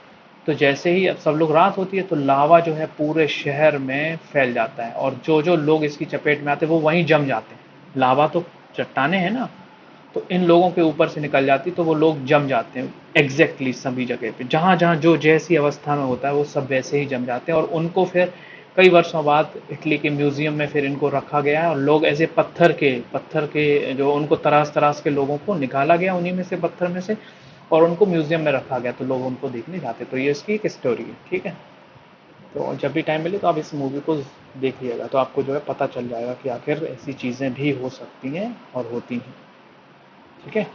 तो जैसे ही अब सब लोग, रात होती है तो लावा जो है पूरे शहर में फैल जाता है, और जो जो लोग इसकी चपेट में आते हैं वो वहीं जम जाते हैं। लावा तो चट्टाने हैं ना, तो इन लोगों के ऊपर से निकल जाती तो वो लोग जम जाते हैं एग्जैक्टली सभी जगह पे, जहां जहां जो जैसी अवस्था में होता है वो सब वैसे ही जम जाते हैं। और उनको फिर कई वर्षों बाद इटली के म्यूजियम में फिर इनको रखा गया है, और लोग ऐसे पत्थर के जो उनको तराश तराश के लोगों को निकाला गया उन्हीं में से, पत्थर में से, और उनको म्यूजियम में रखा गया, तो लोग उनको देखने जाते। तो ये इसकी एक स्टोरी है, ठीक है। तो जब भी टाइम मिले तो आप इस मूवी को देखिएगा, तो आपको जो है पता चल जाएगा कि आखिर ऐसी चीज़ें भी हो सकती हैं और होती हैं, ठीक है।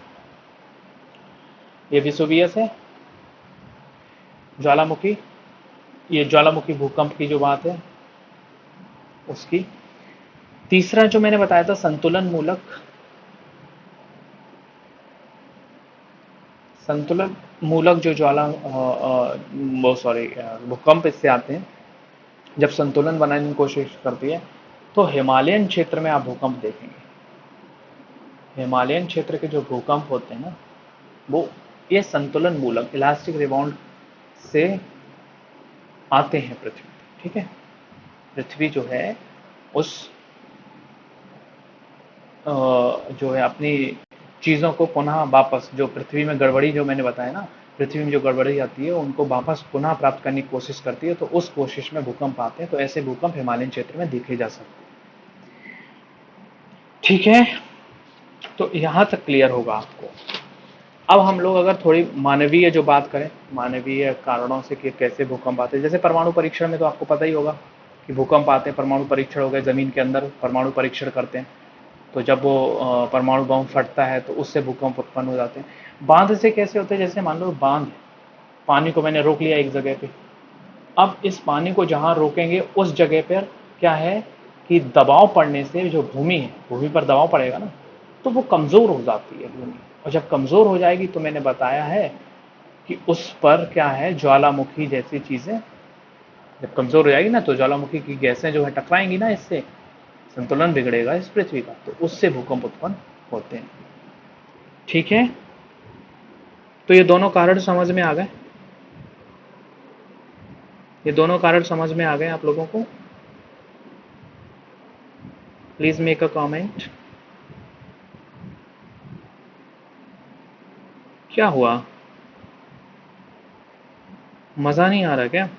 ये विसुवियस है ज्वालामुखी, ये ज्वालामुखी भूकंप की जो बात है उसकी। तीसरा जो मैंने बताया था संतुलन मूलक, संतुलन मूलक जो वो सॉरी भूकंप इससे आते हैं जब संतुलन बनाने की कोशिश करती है। तो हिमालयन क्षेत्र में आप भूकंप देखेंगे, हिमालयन क्षेत्र के जो भूकंप होते हैं ना, वो ये संतुलन मूलक इलास्टिक रिबाउंड से आते हैं पृथ्वी, ठीक है। पृथ्वी जो है उस जो है अपनी चीज़ों को पुनः वापस, जो पृथ्वी में गड़बड़ी जो मैंने बताया ना, पृथ्वी में जो गड़बड़ी आती है उनको वापस पुनः प्राप्त करने की कोशिश करती है, तो उस कोशिश में भूकंप आते हैं। तो ऐसे भूकंप हिमालयन क्षेत्र में देखे जा सकते हैं, ठीक है। तो यहां तक क्लियर होगा आपको। अब हम लोग अगर थोड़ी मानवीय जो बात करें, मानवीय कारणों से कि कैसे भूकंप आते हैं, जैसे परमाणु परीक्षण में तो आपको पता ही होगा कि भूकंप आते हैं। परमाणु परीक्षण हो गए, जमीन के अंदर परमाणु परीक्षण करते हैं, तो जब वो परमाणु बम फटता है तो उससे भूकंप उत्पन्न हो जाते हैं। बांध से कैसे होते हैं, जैसे मान लो बांध, पानी को मैंने रोक लिया एक जगह पे, अब इस पानी को जहां रोकेंगे उस जगह पर क्या है कि दबाव पड़ने से जो भूमि है, भूमि पर दबाव पड़ेगा ना, तो वो कमजोर हो जाती है भूमि। और जब कमजोर हो जाएगी तो मैंने बताया है कि उस पर क्या है, ज्वालामुखी जैसी चीजें जब कमजोर हो जाएगी ना, तो ज्वालामुखी की गैसें जो है टकराएंगी ना, इससे संतुलन बिगड़ेगा इस पृथ्वी का, तो उससे भूकंप उत्पन्न होते हैं, ठीक है। तो ये दोनों कारण समझ में आ गए, ये दोनों कारण समझ में आ गए आप लोगों को। Please make a comment. क्या हुआ, मजा नहीं आ रहा क्या?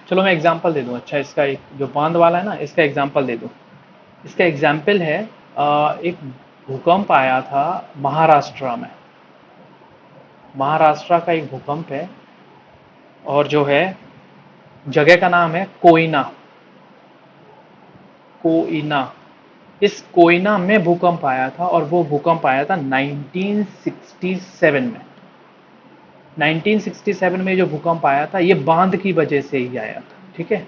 चलो मैं एग्जांपल दे दूं। अच्छा, इसका एक जो बांध वाला है ना, इसका एग्जांपल दे दूं। इसका एग्जाम्पल है एक भूकंप आया था महाराष्ट्र में, महाराष्ट्र का एक भूकंप है, और जो है जगह का नाम है कोयना, कोयना। इस कोयना में भूकंप आया था, और वो भूकंप आया था 1967 में। 1967 में जो भूकंप आया था ये बांध की वजह से ही आया था, ठीक है।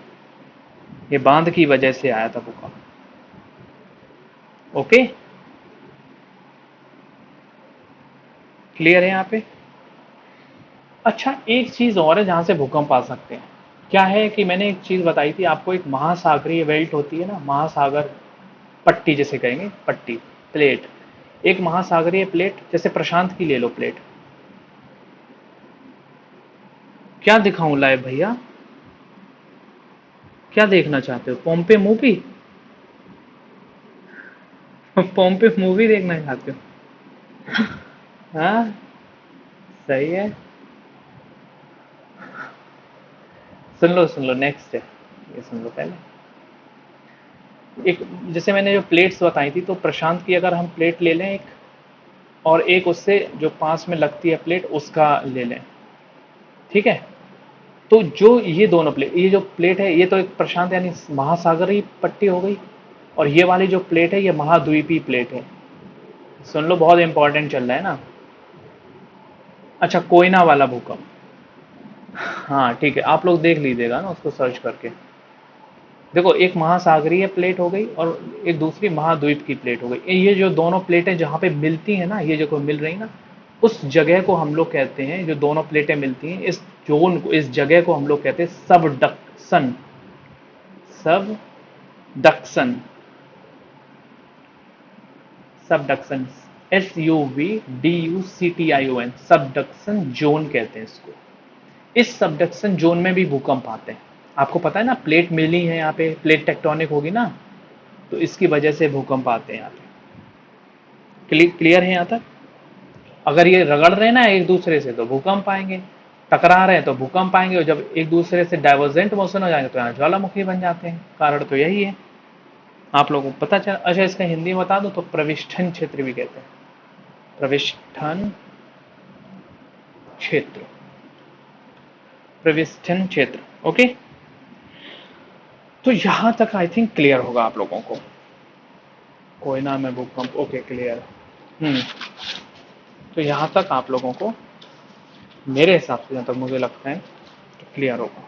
ये बांध की वजह से आया था भूकंप, ओके, क्लियर है यहाँ पे। अच्छा, एक चीज और है जहां से भूकंप आ सकते हैं। क्या है कि मैंने एक चीज बताई थी आपको, एक महासागरीय बेल्ट होती है ना, महासागर पट्टी जिसे कहेंगे, पट्टी, प्लेट। एक महासागरीय प्लेट, जैसे प्रशांत की ले लो प्लेट। क्या दिखाऊं लाइव भैया, क्या देखना चाहते हो, पोम्पे मूवी? पोम्पे मूवी देखना चाहते हो? हाँ, सही है। सुन लो नेक्स्ट है, ये सुन लो पहले। एक, जैसे मैंने जो प्लेट्स बताई थी, तो प्रशांत की अगर हम प्लेट ले लें एक, और एक उससे जो पास में लगती है प्लेट उसका ले लें, ठीक है। तो जो ये दोनों प्लेट, ये जो प्लेट है ये तो एक प्रशांत यानी महासागरीय पट्टी हो गई, और ये वाली जो प्लेट है ये महाद्वीपीय प्लेट है। सुन लो, बहुत इंपॉर्टेंट चल रहा है ना। अच्छा, कोयना वाला भूकंप। हाँ ठीक है, आप लोग देख लीजिएगा ना उसको सर्च करके। देखो, एक महासागरीय प्लेट हो गई और एक दूसरी महाद्वीप की प्लेट हो गई। ये जो दोनों प्लेटें जहाँ पे मिलती हैं ना, ये जो मिल रही ना, उस जगह को हम लोग कहते हैं, जो दोनों प्लेटें मिलती हैं इस जोन को, इस जगह को हम लोग कहते हैं subduction. Subduction. Subduction. SUVDUCTION, subduction zone कहते हैं इसको। इस सबडक्शन जोन में भी भूकंप आते हैं। आपको पता है ना, प्लेट मिली है यहाँ पे, प्लेट टेक्टोनिक होगी ना, तो इसकी वजह से भूकंप आते हैं यहाँ पे। क्लियर है यहाँ तक? अगर ये रगड़ रहे हैं ना एक दूसरे से तो भूकंप आएंगे, टकरा रहे हैं तो भूकंप आएंगे, और जब एक दूसरे से डाइवर्जेंट मोशन हो जाएंगे तो यहाँ ज्वालामुखी बन जाते हैं। कारण तो यही है। आप लोगों को पता चला? अच्छा, इसका हिंदी में बता दो, तो प्रविष्ठन क्षेत्र भी कहते हैं। प्रविष्ठन क्षेत्र। प्रविष्ठन क्षेत्र। ओके, तो यहां तक आई थिंक क्लियर होगा आप लोगों को। कोयना में भूकंप, ओके क्लियर। हम्म। तो यहां तक आप लोगों को मेरे हिसाब से, जहां तक मुझे लगता है, तो क्लियर होगा।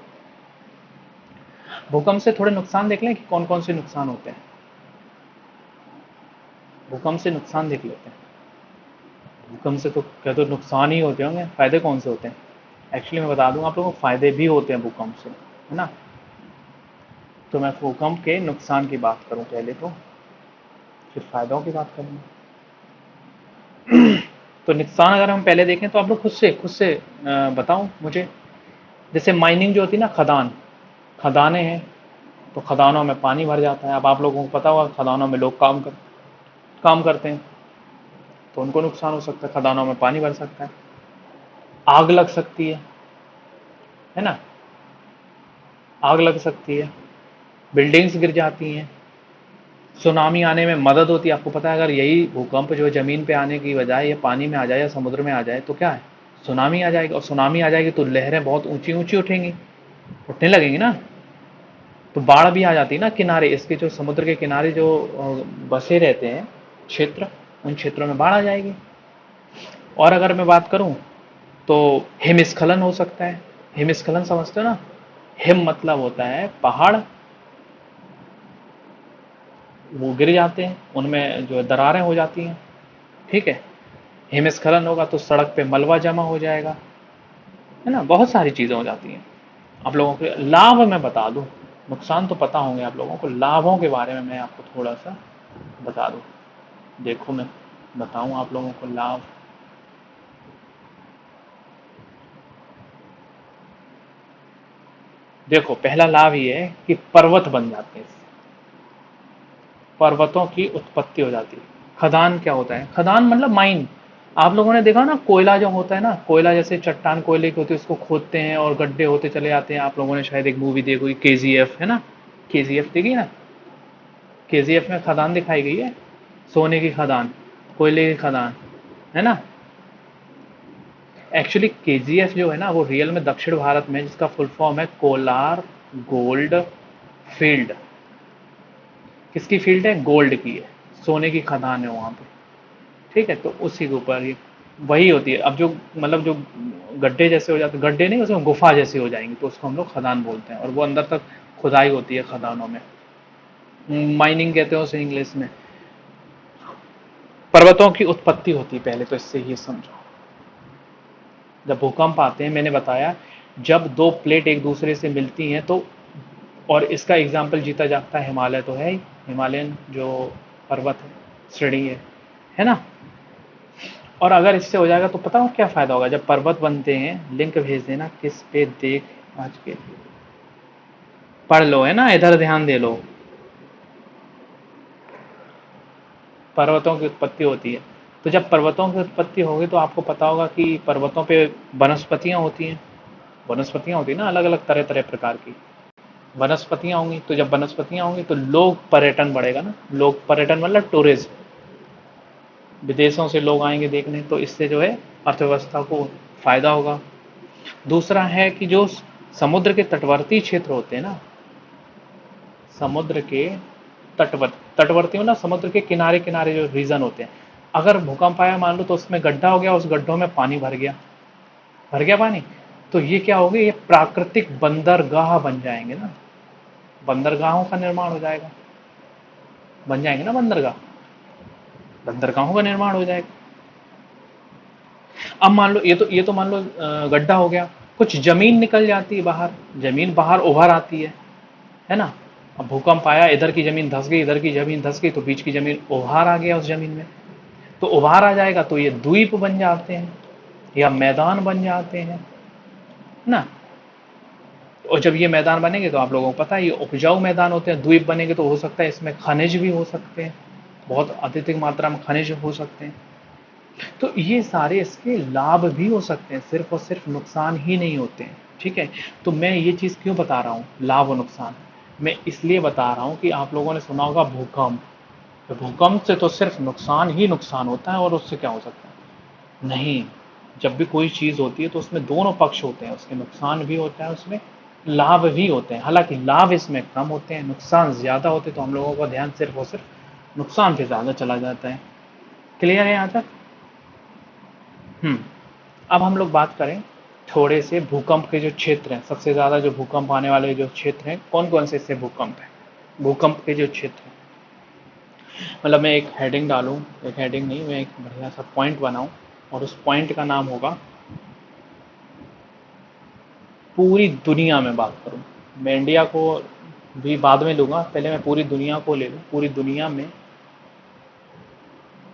भूकंप से थोड़े नुकसान देख लें कि कौन कौन से नुकसान होते हैं। भूकंप से नुकसान देख लेते हैं। भूकंप से तो क्या, तो नुकसान ही होते होंगे, फायदे कौन से होते हैं? एक्चुअली मैं बता दूं आप लोगों को, फायदे भी होते हैं भूकंप से, है ना। तो मैं भूकंप के नुकसान की बात करूं पहले, तो फिर फायदों की बात करेंगे। तो नुकसान अगर हम पहले देखें तो आप लोग खुद से बताओ मुझे। जैसे माइनिंग जो होती है ना, खदान, खदानें हैं, तो खदानों में पानी भर जाता है। अब आप लोगों को पता होगा, खदानों में लोग काम करते हैं, तो उनको नुकसान हो सकता है, खदानों में पानी भर सकता है। आग लग सकती है ना, आग लग सकती है, बिल्डिंग्स गिर जाती हैं, सुनामी आने में मदद होती है। आपको पता है, अगर यही भूकंप जो जमीन पे आने की बजाय ये पानी में आ जाए या समुद्र में आ जाए तो क्या है, सुनामी आ जाएगी। और सुनामी आ जाएगी तो लहरें बहुत ऊंची ऊंची उठेंगी, उठने लगेंगी ना, तो बाढ़ भी आ जाती है ना। किनारे, इसके जो समुद्र के किनारे जो बसे रहते हैं क्षेत्र, उन क्षेत्रों में बाढ़ आ जाएगी। और अगर मैं बात करूं तो हिमस्खलन हो सकता है। हिमस्खलन समझते हो ना? हिम मतलब होता है पहाड़, वो गिर जाते हैं, उनमें जो है दरारें हो जाती हैं, ठीक है। हिमस्खलन होगा तो सड़क पे मलबा जमा हो जाएगा, है ना, बहुत सारी चीजें हो जाती हैं। आप लोगों के लाभ मैं बता दूं, नुकसान तो पता होंगे आप लोगों को, लाभों के बारे में मैं आपको थोड़ा सा बता दूं। देखो, मैं बताऊं आप लोगों को लाभ। देखो, पहला लाभ ये है कि पर्वत बन जाते हैं, पर्वतों की उत्पत्ति हो जाती है। खदान क्या होता है? खदान मतलब माइन। आप लोगों ने देखा ना, कोयला जो होता है ना, कोयला जैसे चट्टान कोयले की होती है, उसको खोदते हैं और गड्ढे होते चले जाते हैं। आप लोगों ने शायद एक मूवी देखी हुई, KGF, है ना, KGF देखी ना? KGF में खदान दिखाई गई है, सोने की खदान, कोयले की खदान, है ना। एक्चुअली KGF जो है ना, वो रियल में दक्षिण भारत में, जिसका फुल फॉर्म है कोलार गोल्ड फील्ड। किसकी फील्ड है? गोल्ड की है, सोने की खदान है वहां पे, ठीक है। तो उसी के ऊपर ये वही होती है। अब जो मतलब जो गड्ढे जैसे हो जाते, गड्ढे नहीं, उसमें गुफा जैसी हो जाएंगी, तो उसको हम लोग खदान बोलते हैं, और वो अंदर तक खुदाई होती है खदानों में, माइनिंग कहते हैं उसे इंग्लिश में। पर्वतों की उत्पत्ति होती है पहले, तो इससे ये समझो। जब भूकंप आते हैं, मैंने बताया, जब दो प्लेट एक दूसरे से मिलती हैं तो, और इसका एग्जाम्पल जीता जागता है हिमालय तो है ही, हिमालयन जो पर्वत है, श्रेणी है ना। और अगर इससे हो जाएगा तो पता हो क्या फायदा होगा? जब पर्वत बनते हैं, लिंक भेज देना किस पे, देख आज के, पढ़ लो, है ना, इधर ध्यान दे लो। पर्वतों की उत्पत्ति होती है, तो जब पर्वतों की उत्पत्ति होगी तो आपको पता होगा कि पर्वतों पे वनस्पतियां होती हैं। वनस्पतियां होती है ना, अलग अलग तरह तरह प्रकार की वनस्पतियां होंगी। तो जब वनस्पतियां होंगी तो लोग पर्यटन बढ़ेगा ना, लोग पर्यटन मतलब टूरिज्म, विदेशों से लोग आएंगे देखने, तो इससे जो है अर्थव्यवस्था को फायदा होगा। दूसरा है कि जो समुद्र के तटवर्ती क्षेत्र होते हैं ना, समुद्र के तटवर्ती मतलब समुद्र के किनारे किनारे जो रीजन होते हैं, अगर भूकंप आया मान लो तो उसमें गड्ढा हो गया, उस गड्ढों में पानी भर गया पानी, तो ये क्या होगी, ये प्राकृतिक बंदरगाह बन जाएंगे ना, बंदरगाहों का निर्माण हो जाएगा, बन जाएंगे ना बंदरगाह, बंदरगाहों का निर्माण हो जाएगा। अब मान लो ये तो मान लो गड्ढा हो गया, कुछ जमीन निकल जाती है बाहर, जमीन बाहर उभर आती है ना। अब भूकंप आया, इधर की जमीन धंस गई, इधर की जमीन धंस गई, तो बीच की जमीन उभार आ गया उस जमीन में, तो उभार आ जाएगा तो ये द्वीप बन जाते हैं या मैदान बन जाते हैं ना। और जब ये मैदान बनेंगे तो आप लोगों को पता है ये उपजाऊ मैदान होते हैं, द्वीप बनेंगे तो हो सकता है इसमें खनिज भी हो सकते हैं, बहुत अत्यधिक मात्रा में खनिज हो सकते हैं। तो ये सारे इसके लाभ भी हो सकते हैं, सिर्फ और सिर्फ नुकसान ही नहीं होते हैं, ठीक है। तो मैं ये चीज़ क्यों बता रहा हूँ लाभ और नुकसान, मैं इसलिए बता रहा हूँ कि आप लोगों ने सुना होगा भूकंप, तो भूकंप से तो सिर्फ नुकसान ही नुकसान होता है और उससे क्या हो सकता है, नहीं। जब भी कोई चीज़ होती है तो उसमें दोनों पक्ष होते हैं, उसके नुकसान भी होता है, उसमें लाभ भी होते हैं। हालांकि लाभ इसमें कम होते हैं, नुकसान ज़्यादा होते हैं, तो हम लोगों का ध्यान सिर्फ और सिर्फ नुकसान पे ज़्यादा चला जाता है। क्लियर है यहाँ तक? हम्म। अब हम लोग बात करें थोड़े से भूकंप के जो क्षेत्र हैं, सबसे ज़्यादा जो भूकंप आने वाले जो क्षेत्र हैं, कौन कौन से इससे भूकंप हैं, भूकंप के जो क्षेत्र हैं। मतलब मैं एक हेडिंग डालूं, एक हेडिंग नहीं, मैं एक बढ़िया सा पॉइंट बनाऊं और उस पॉइंट का नाम होगा पूरी दुनिया में बात करूं। मैं इंडिया को भी बाद में लूंगा, पहले मैं पूरी दुनिया को ले लूं, पूरी दुनिया में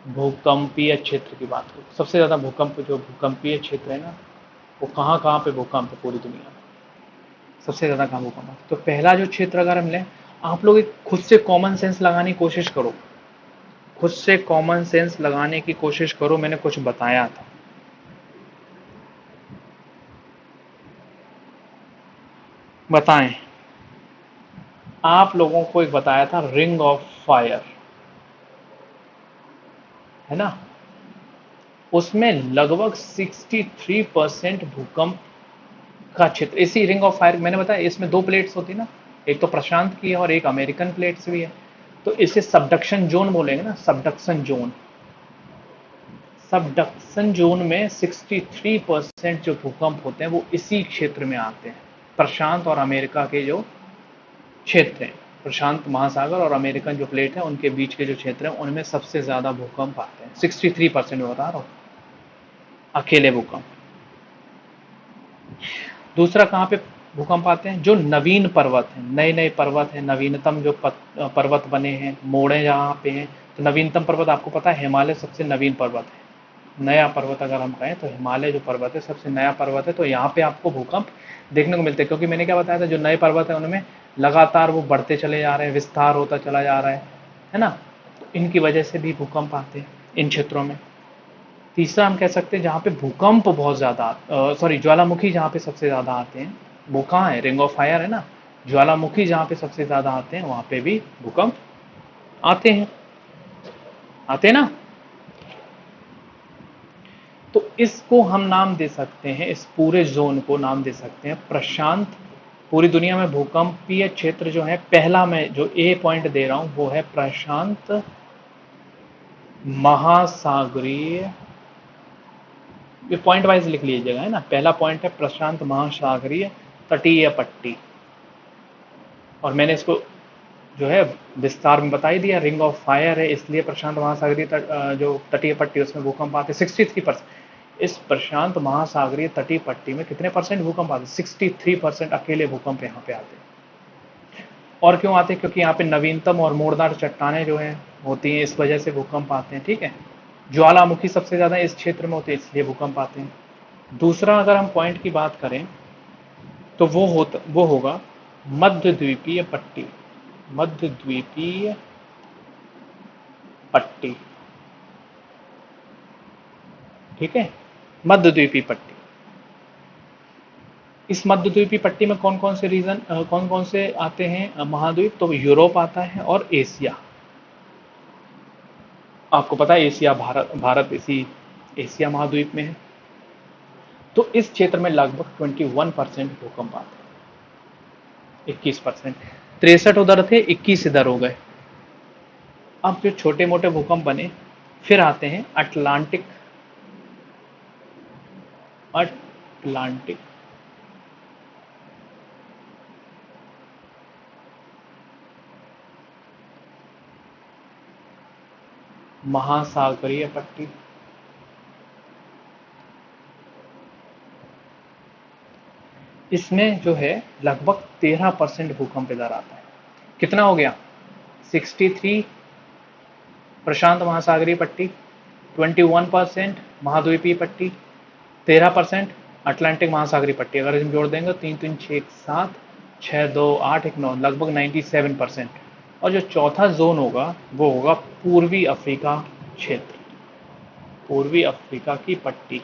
भूकंपीय क्षेत्र की बात करूं। सबसे ज़्यादा भूकंप जो भूकंपीय क्षेत्र है ना, वो कहाँ कहाँ पे भूकंप है पूरी दुनिया में, सबसे ज़्यादा कहाँ भूकंप है। तो पहला जो क्षेत्र अगर हम लें, आप लोग एक खुद से कॉमन सेंस लगाने की कोशिश करो, खुद से कॉमन सेंस लगाने की कोशिश करो, मैंने कुछ बताया था, बताएं। आप लोगों को एक बताया था रिंग ऑफ फायर, है ना, उसमें लगभग 63% भूकंप का क्षेत्र, इसी रिंग ऑफ फायर मैंने बताया, इसमें दो प्लेट्स होती है ना, एक तो प्रशांत की है और एक अमेरिकन प्लेट्स भी है, तो इसे सबडक्शन जोन बोलेंगे ना, सबडक्शन जोन। सबडक्शन जोन में 63% जो भूकंप होते हैं वो इसी क्षेत्र में आते हैं, प्रशांत और अमेरिका के जो क्षेत्र हैं, प्रशांत महासागर और अमेरिकन जो प्लेट है उनके बीच के जो क्षेत्र हैं उनमें सबसे ज्यादा भूकंप आते हैं, 63% में बता रहा हूँ, अकेले भूकंप। दूसरा कहाँ पे भूकंप आते हैं, जो नवीन पर्वत हैं, नए नए पर्वत हैं, नवीनतम जो पर्वत बने हैं, मोड़े जहाँ पे हैं, तो नवीनतम पर्वत आपको पता है हिमालय सबसे नवीन पर्वत है, नया पर्वत अगर हम कहें तो हिमालय जो पर्वत है सबसे नया पर्वत है, तो यहाँ पे आपको भूकंप देखने को मिलते हैं, क्योंकि मैंने क्या बताया था जो नए पर्वत है उनमें लगातार वो बढ़ते चले जा रहे हैं, विस्तार होता चला जा रहा है ना, तो इनकी वजह से भी भूकंप आते हैं इन क्षेत्रों में। तीसरा हम कह सकते हैं जहाँ पे भूकंप बहुत ज़्यादा, सॉरी ज्वालामुखी जहाँ पे सबसे ज़्यादा आते हैं, वो कहाँ है, रिंग ऑफ फायर है ना, ज्वालामुखी जहाँ पे सबसे ज़्यादा आते हैं वहाँ पे भी भूकंप आते हैं, आते हैं ना। तो इसको हम नाम दे सकते हैं, इस पूरे जोन को नाम दे सकते हैं प्रशांत। पूरी दुनिया में भूकंपीय क्षेत्र जो है, पहला मैं जो ए पॉइंट दे रहा हूँ वो है प्रशांत महासागरीय, ये पॉइंट वाइज लिख लीजिएगा, है ना। पहला पॉइंट है प्रशांत महासागरीय तटीय पट्टी, और मैंने इसको जो है विस्तार में बता ही दिया, रिंग ऑफ फायर है इसलिए प्रशांत महासागरीय जो तटीय पट्टी उसमें भूकंप आते हैं 63%। इस प्रशांत महासागरीय तटीय पट्टी में कितने परसेंट भूकंप आते हैं, 63% अकेले भूकंप यहाँ पे आते हैं। और क्यों आते हैं, क्योंकि यहाँ पे नवीनतम और मोड़दार चट्टाने जो है होती हैं, इस वजह से भूकंप आते हैं, ठीक है। ज्वालामुखी सबसे ज्यादा इस क्षेत्र में होती है इसलिए भूकंप आते हैं। दूसरा अगर हम पॉइंट की बात करें तो वो होगा मध्य द्वीपीय पट्टी, मध्य द्वीपीय पट्टी, ठीक है, मध्य द्वीपीय पट्टी। इस मध्य द्वीपीय पट्टी में कौन कौन से रीजन, कौन कौन से आते हैं महाद्वीप, तो यूरोप आता है और एशिया। आपको पता है एशिया, भारत इसी एशिया महाद्वीप में है। तो इस क्षेत्र में लगभग 21% भूकंप आते हैं, 21%, 63 उधर थे, 21 इधर हो गए। अब जो छोटे मोटे भूकंप बने फिर आते हैं अटलांटिक, अटलांटिक महासागरीय पट्टी। इसमें जो है लगभग 13% भूकंप इधर आता है। कितना हो गया? 63 प्रशांत महासागरीय पट्टी, 21% महाद्वीपीय पट्टी, 13% अटलांटिक महासागरीय पट्टी। अगर इसमें जोड़ देंगे 3 3 6 1 7, 6 2 8 1 9, लगभग 97%। और जो चौथा जोन होगा वो होगा पूर्वी अफ्रीका क्षेत्र, पूर्वी अफ्रीका की पट्टी।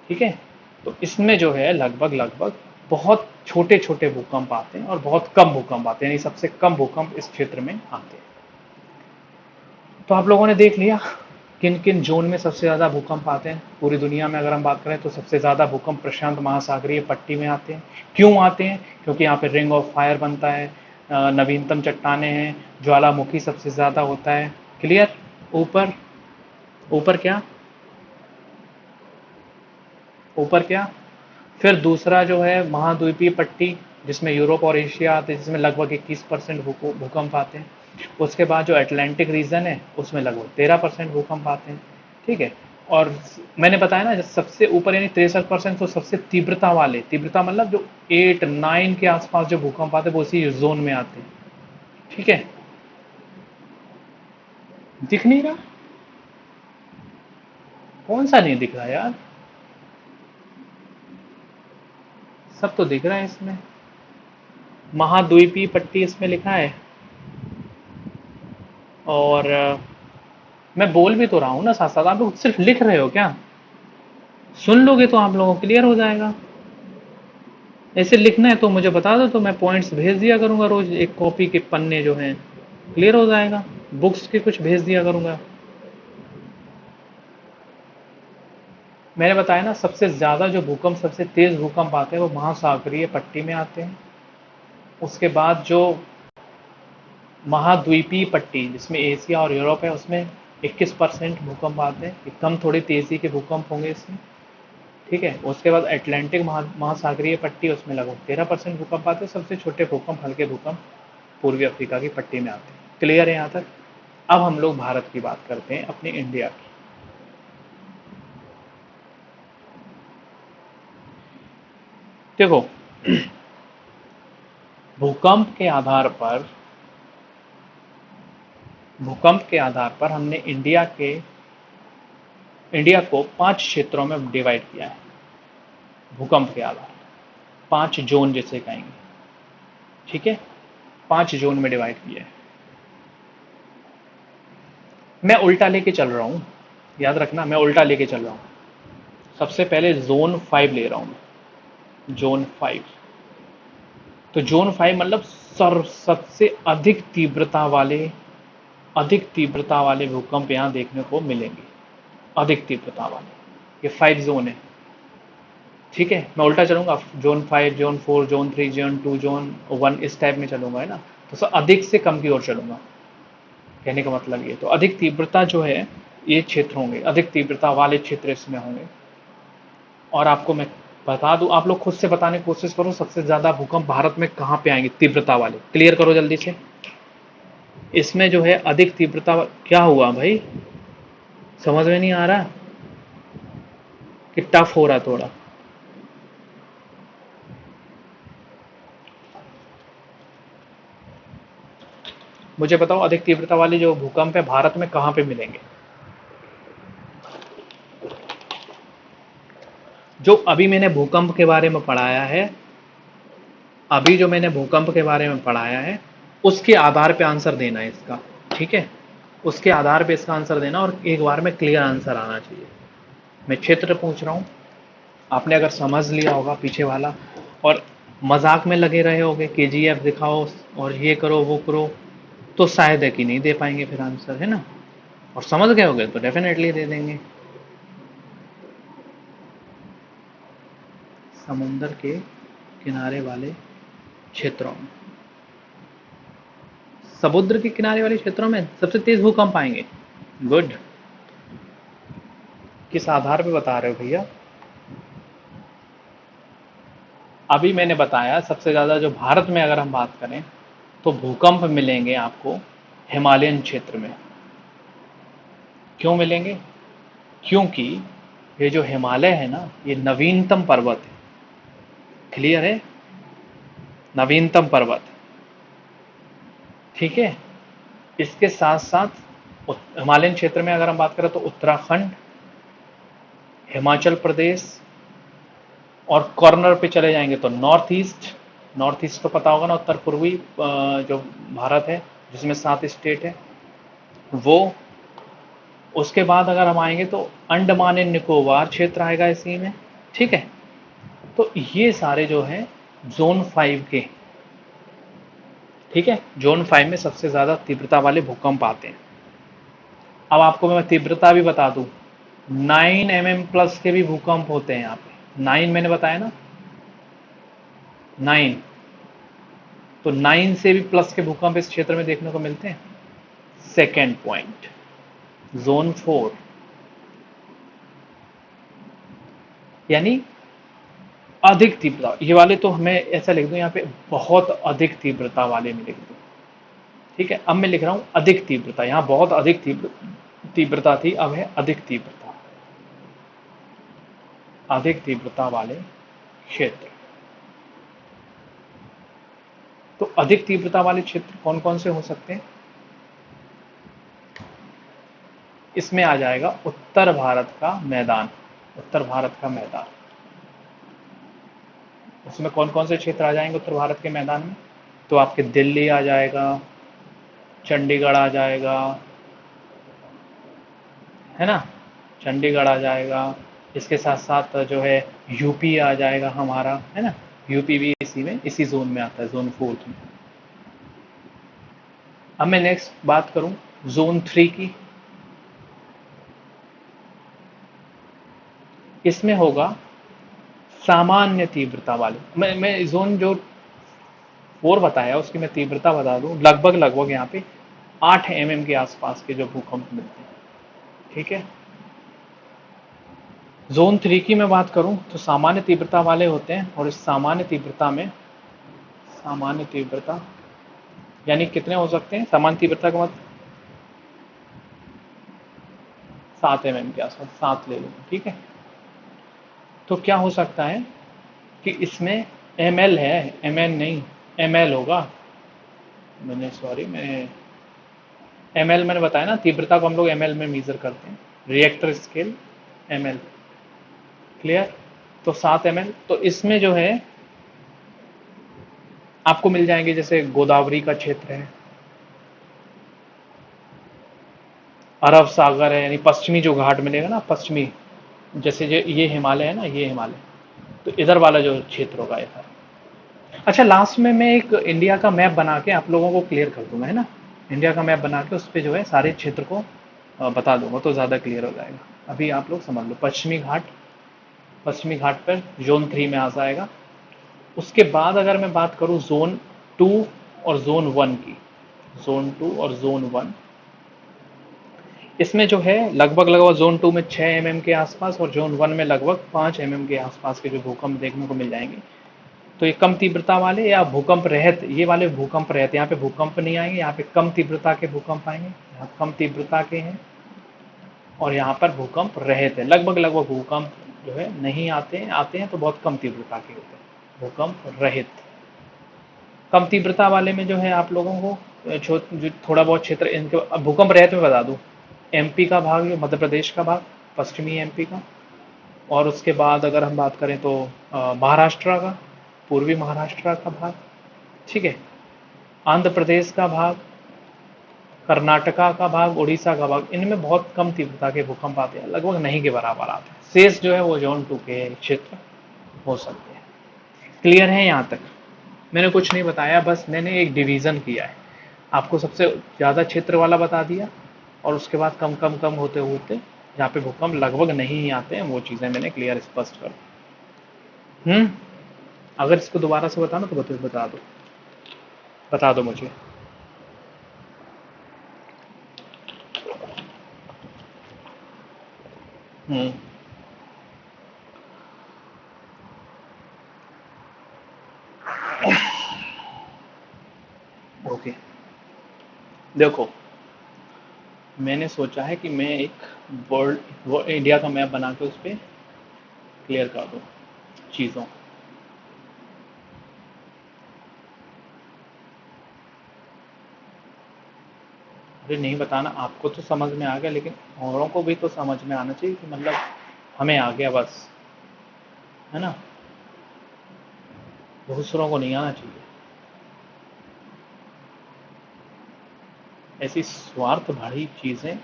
ठीक है, तो इसमें जो है लगभग लगभग बहुत छोटे छोटे भूकंप आते हैं और बहुत कम भूकंप आते हैं, यानी सबसे कम भूकंप इस क्षेत्र में आते हैं। तो आप लोगों ने देख लिया किन किन जोन में सबसे ज़्यादा भूकंप आते हैं। पूरी दुनिया में अगर हम बात करें तो सबसे ज़्यादा भूकंप प्रशांत महासागरीय पट्टी में आते हैं। क्यों आते हैं? क्योंकि यहाँ पे रिंग ऑफ फायर बनता है, नवीनतम चट्टाने हैं, ज्वालामुखी सबसे ज़्यादा होता है। क्लियर? ऊपर ऊपर क्या? ऊपर क्या? फिर दूसरा जो है महाद्वीपीय पट्टी, जिसमें यूरोप और एशिया आते हैं, जिसमें लगभग 21% भूकंप आते हैं। उसके बाद जो अटलांटिक रीजन है उसमें लगभग 13% भूकंप आते हैं। ठीक है, और मैंने बताया ना सबसे ऊपर यानी 63%, तो सबसे तीव्रता वाले, तीव्रता मतलब जो 8 9 के आसपास जो भूकंप आते हैं वो उसी जोन में आते हैं। ठीक है, दिख नहीं रहा? कौन सा नहीं दिख रहा यार? सब तो दिख रहा है इसमें। महाद्वीपीय पट्टी इसमें लिखा है, और मैं बोल भी तो रहा हूँ ना साथ साथ, आप लोग सिर्फ लिख रहे हो क्या? सुन लोगे तो आप लोगों को क्लियर हो जाएगा। ऐसे लिखना है तो मुझे बता दो, तो मैं पॉइंट्स भेज दिया करूंगा रोज, एक कॉपी के पन्ने जो हैं, क्लियर हो जाएगा। बुक्स के कुछ भेज दिया करूंगा। मैंने बताया ना सबसे ज्यादा जो भूकंप, सबसे तेज भूकंप आते हैं वो महासागरीय पट्टी में आते हैं। उसके बाद जो महाद्वीपीय पट्टी जिसमें एशिया और यूरोप है उसमें 21% भूकंप आते हैं, कम थोड़ी तेजी के भूकंप होंगे इसमें। ठीक है, उसके बाद अटलांटिक महासागरीय पट्टी, उसमें लगभग 13% भूकंप आते हैं। सबसे छोटे भूकंप, हल्के भूकंप पूर्वी अफ्रीका की पट्टी में आते हैं। क्लियर है यहाँ तक? अब हम लोग भारत की बात करते हैं, अपने इंडिया की। देखो, भूकंप के आधार पर, भूकंप के आधार पर हमने इंडिया को 5 क्षेत्रों में डिवाइड किया है। भूकंप के आधार पर 5 जोन जिसे कहेंगे। ठीक है, 5 जोन में डिवाइड किया है। मैं उल्टा लेके चल रहा हूं, याद रखना मैं उल्टा लेके चल रहा हूं। सबसे पहले जोन 5 ले रहा हूं, जोन 5। तो जोन 5 मतलब सबसे अधिक तीव्रता वाले भूकंप यहां देखने को मिलेंगे, अधिक तीव्रता वाले। ये 5 जोन है। ठीक है, मैं उल्टा चलूंगा, zone 5, zone 4, zone 3, zone 2, zone 1, इस टाइप में चलूंगा, है ना। तो अधिक से कम की ओर चलूंगा, कहने का मतलब ये। तो अधिक तीव्रता जो है ये क्षेत्र होंगे, अधिक तीव्रता वाले क्षेत्र इसमें होंगे। और आपको मैं बता दूं, आप लोग खुद से बताने की कोशिश करो सबसे ज्यादा भूकंप भारत में कहां पे आएंगे तीव्रता वाले। क्लियर करो जल्दी से। इसमें जो है अधिक तीव्रता, क्या हुआ भाई, समझ में नहीं आ रहा कि टफ हो रहा थोड़ा? मुझे बताओ अधिक तीव्रता वाले जो भूकंप है भारत में कहां पे मिलेंगे? जो अभी मैंने भूकंप के बारे में पढ़ाया है, अभी जो मैंने भूकंप के बारे में पढ़ाया है उसके आधार पे आंसर देना है इसका। ठीक है, उसके आधार पे इसका आंसर देना, और एक बार में क्लियर आंसर आना चाहिए। मैं क्षेत्र पूछ रहा हूं, आपने अगर समझ लिया होगा पीछे वाला, और मजाक में लगे रहे होगे केजीएफ दिखाओ और ये करो वो करो, तो शायद है कि नहीं दे पाएंगे फिर आंसर, है ना। और समझ गए होगे तो डेफिनेटली दे देंगे। समुंदर के किनारे वाले क्षेत्रों में, समुद्र के किनारे वाले क्षेत्रों में सबसे तेज भूकंप आएंगे। गुड। किस आधार पे बता रहे हो भैया? अभी मैंने बताया सबसे ज्यादा जो भारत में अगर हम बात करें तो भूकंप मिलेंगे आपको हिमालयन क्षेत्र में। क्यों मिलेंगे? क्योंकि ये जो हिमालय है ना, ये नवीनतम पर्वत है। क्लियर है? नवीनतम पर्वत, ठीक है। इसके साथ साथ हिमालयन क्षेत्र में अगर हम बात करें तो उत्तराखंड, हिमाचल प्रदेश, और कॉर्नर पे चले जाएंगे तो नॉर्थ ईस्ट। नॉर्थ ईस्ट तो पता होगा ना, उत्तर पूर्वी जो भारत है जिसमें 7 स्टेट है वो। उसके बाद अगर हम आएंगे तो अंडमान एंड निकोबार क्षेत्र आएगा इसी में, ठीक है। तो ये सारे जो है जोन 5 के, ठीक है। जोन 5 में सबसे ज्यादा तीव्रता वाले भूकंप आते हैं। अब आपको मैं तीव्रता भी बता दूं, 9 mm प्लस के भी भूकंप होते हैं यहाँ पे। 9 मैंने बताया ना, 9। तो 9 से भी प्लस के भूकंप इस क्षेत्र में देखने को मिलते हैं। सेकेंड पॉइंट, जोन 4, यानी अधिक तीव्रता। ये वाले तो हमें ऐसा लिख दूं यहाँ पे, बहुत अधिक तीव्रता वाले में लिख दूं, ठीक है। अब मैं लिख रहा हूं अधिक तीव्रता। यहां बहुत अधिक तीव्रता थी, अब है अधिक तीव्रता। अधिक तीव्रता वाले क्षेत्र। तो अधिक तीव्रता वाले क्षेत्र कौन कौन से हो सकते हैं? इसमें आ जाएगा उत्तर भारत का मैदान। उत्तर भारत का मैदान, उसमें कौन कौन से क्षेत्र आ जाएंगे उत्तर भारत के मैदान में? तो आपके दिल्ली आ जाएगा, चंडीगढ़ आ जाएगा, है ना, चंडीगढ़ आ जाएगा। इसके साथ साथ जो है यूपी आ जाएगा हमारा, है ना। यूपी भी इसी में, इसी जोन में आता है, जोन 4 में। अब मैं नेक्स्ट बात करूं जोन 3 की। इसमें होगा सामान्य तीव्रता वाले। मैं जोन जो 4 बताया उसकी मैं तीव्रता बता दूं, लगभग लगभग यहाँ पे 8 mm के आसपास के जो भूकंप मिलते हैं, ठीक है। जोन 3 की मैं बात करूं तो सामान्य तीव्रता वाले होते हैं, और इस सामान्य तीव्रता में, सामान्य तीव्रता यानी कितने हो सकते हैं? सामान्य तीव्रता का मतलब 7 mm के आसपास, 7 ले लूंगा, ठीक है। तो क्या हो सकता है कि इसमें ml है, mn नहीं, ml होगा। मैंने सॉरी मैं ml मैंने बताया ना, तीव्रता को हम लोग ml में मेजर करते हैं, रिएक्टर स्केल ml। क्लियर? तो 7 ml। तो इसमें जो है आपको मिल जाएंगे, जैसे गोदावरी का क्षेत्र है, अरब सागर है, यानी पश्चिमी जो घाट मिलेगा ना, पश्चिमी, जैसे ये हिमालय है ना, ये हिमालय, तो इधर वाला जो क्षेत्र होगा इधर। अच्छा, लास्ट में मैं एक इंडिया का मैप बना के आप लोगों को क्लियर कर दूंगा, है ना। इंडिया का मैप बना के उस पर जो है सारे क्षेत्र को बता दूंगा, तो ज़्यादा क्लियर हो जाएगा। अभी आप लोग समझ लो, पश्चिमी घाट, पश्चिमी घाट पर जोन 3 में आ जाएगा। उसके बाद अगर मैं बात करूं जोन 2 और जोन 1 की, जोन 2 और जोन 1, इसमें जो है लगभग लगभग जोन 2 में 6 mm के आसपास और जोन 1 में लगभग 5 mm के आसपास के जो भूकंप देखने को मिल जाएंगे। तो ये कम तीव्रता वाले या भूकंप रहित, ये वाले भूकंप रहित, यहाँ पे भूकंप नहीं आएंगे, यहाँ पे कम तीव्रता के भूकंप आएंगे। यहाँ कम तीव्रता के हैं और यहाँ पर भूकंप रहित है। लगभग लगभग भूकंप जो है नहीं आते हैं, आते हैं तो बहुत कम तीव्रता के होते हैं। भूकंप रहित, कम तीव्रता वाले में जो है आप लोगों को जो थोड़ा बहुत क्षेत्र इनके भूकंप रहित में बता दूं, एमपी का भाग, जो मध्य प्रदेश का भाग, पश्चिमी एमपी का, और उसके बाद अगर हम बात करें तो महाराष्ट्र का, पूर्वी महाराष्ट्र का भाग, ठीक है, आंध्र प्रदेश का भाग, कर्नाटका का भाग, उड़ीसा का भाग, इनमें बहुत कम तीव्रता के भूकंप आते हैं, लगभग नहीं के बराबर आते हैं। शेष जो है वो जोन 2 के क्षेत्र हो सकते हैं। क्लियर है यहाँ तक? मैंने कुछ नहीं बताया, बस मैंने एक डिवीजन किया है। आपको सबसे ज़्यादा क्षेत्र वाला बता दिया, और उसके बाद कम कम कम होते होते जहाँ पे भूकंप लगभग नहीं आते हैं, वो चीज़ें मैंने क्लियर स्पष्ट कर दी। अगर इसको दोबारा से बताना तो बता दो, बता दो मुझे। हम्म। ओके, देखो, मैंने सोचा है कि मैं एक वर्ल्ड इंडिया का मैप बना के उस पर क्लियर कर दूँ चीज़ों। अरे नहीं बताना, आपको तो समझ में आ गया, लेकिन औरों को भी तो समझ में आना चाहिए कि मतलब हमें आ गया बस, है ना, दूसरों को नहीं आना चाहिए। ऐसी स्वार्थ भरी चीज़ें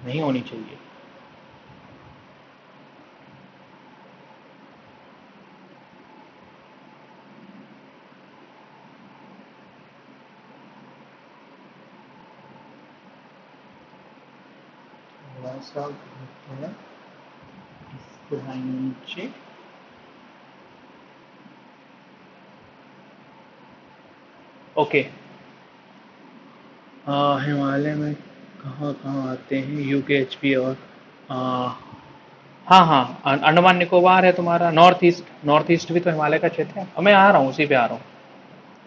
नहीं होनी चाहिए। थोड़ा-सा घूमते हैं, इसको लाएँगे नीचे। ओके, हिमालय में कहाँ-कहाँ आते हैं यूकेएचपी और अ, हाँ, हाँ, अंडमान निकोबार है तुम्हारा, नॉर्थ ईस्ट भी तो हिमालय का क्षेत्र है। मैं आ रहा हूँ, उसी पे आ रहा हूँ,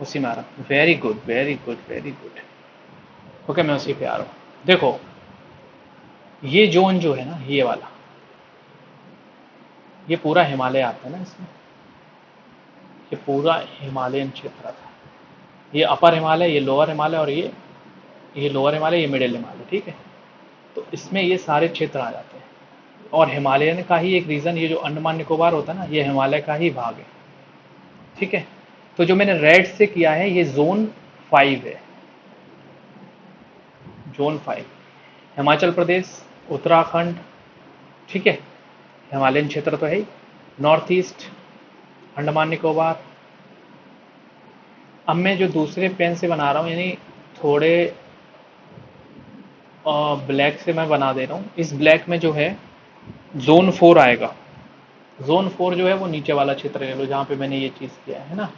उसी में आ रहा हूँ। Very good, very good, very good. Okay, मैं उसी पे आ रहा हूँ। देखो, ये जोन जो है ना, ये वाला, ये पूरा हिमालय आता है ना इसमें, ये पूरा हिमालयन क्षेत्र आता है। ये अपर हिमालय, ये लोअर हिमालय, और ये लोअर हिमालय, ये मिडिल हिमालय, ठीक है। तो इसमें ये सारे क्षेत्र आ जाते हैं, और हिमालयन का ही एक रीजन, ये जो अंडमान निकोबार होता है ना, ये हिमालय का ही भाग है, ठीक है। तो जो मैंने रेड से किया है, ये जोन 5 है, जोन 5। हिमाचल प्रदेश, उत्तराखंड, ठीक है, हिमालयन क्षेत्र तो है ही, नॉर्थ ईस्ट, अंडमान निकोबार। अब मैं जो दूसरे पेन से बना रहा हूँ, यानी थोड़े ब्लैक से मैं बना दे रहा हूँ। इस ब्लैक में जो है जोन 4 आएगा। जोन 4 जो है वो नीचे वाला क्षेत्र ले लो, जहाँ पे मैंने ये चीज़ किया है ना,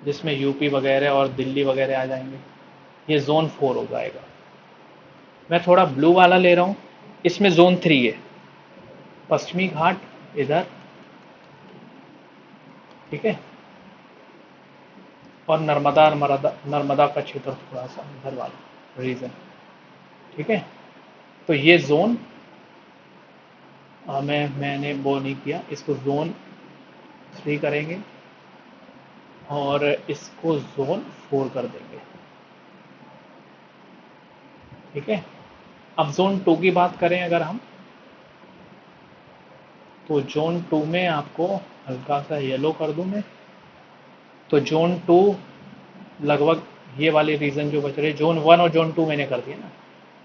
जिसमें यूपी वगैरह और दिल्ली वगैरह आ जाएंगे, ये जोन 4 हो जाएगा। मैं थोड़ा ब्लू वाला ले रहा हूँ, इसमें जोन 3 है, पश्चिमी घाट इधर, ठीक है, और नर्मदा नर्मदा नर्मदा का क्षेत्र थोड़ा सा इधर वाला रीजन, ठीक है। तो ये जोन, मैंने वो नहीं किया, इसको जोन 3 करेंगे, और इसको जोन 4 कर देंगे, ठीक है। अब जोन 2 की बात करें अगर हम, तो जोन 2 में आपको हल्का सा येलो कर दूं मैं, तो जोन 2 लगभग ये वाले रीजन जो बच रहे, जोन 1 और जोन 2 मैंने कर दिया ना,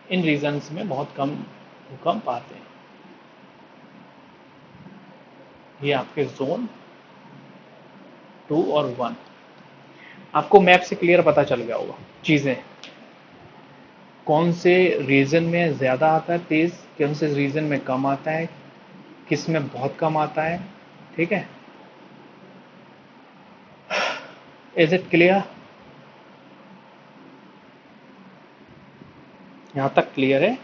इन रीजन्स में बहुत कम भूकंप आते हैं। ये आपके जोन 2 और 1, आपको मैप से क्लियर पता चल गया होगा चीज़ें, कौन से रीजन में ज़्यादा आता है तेज़, कौन से रीजन में कम आता है, किस में बहुत कम आता है, ठीक है। Is it clear? यहाँ तक क्लियर है?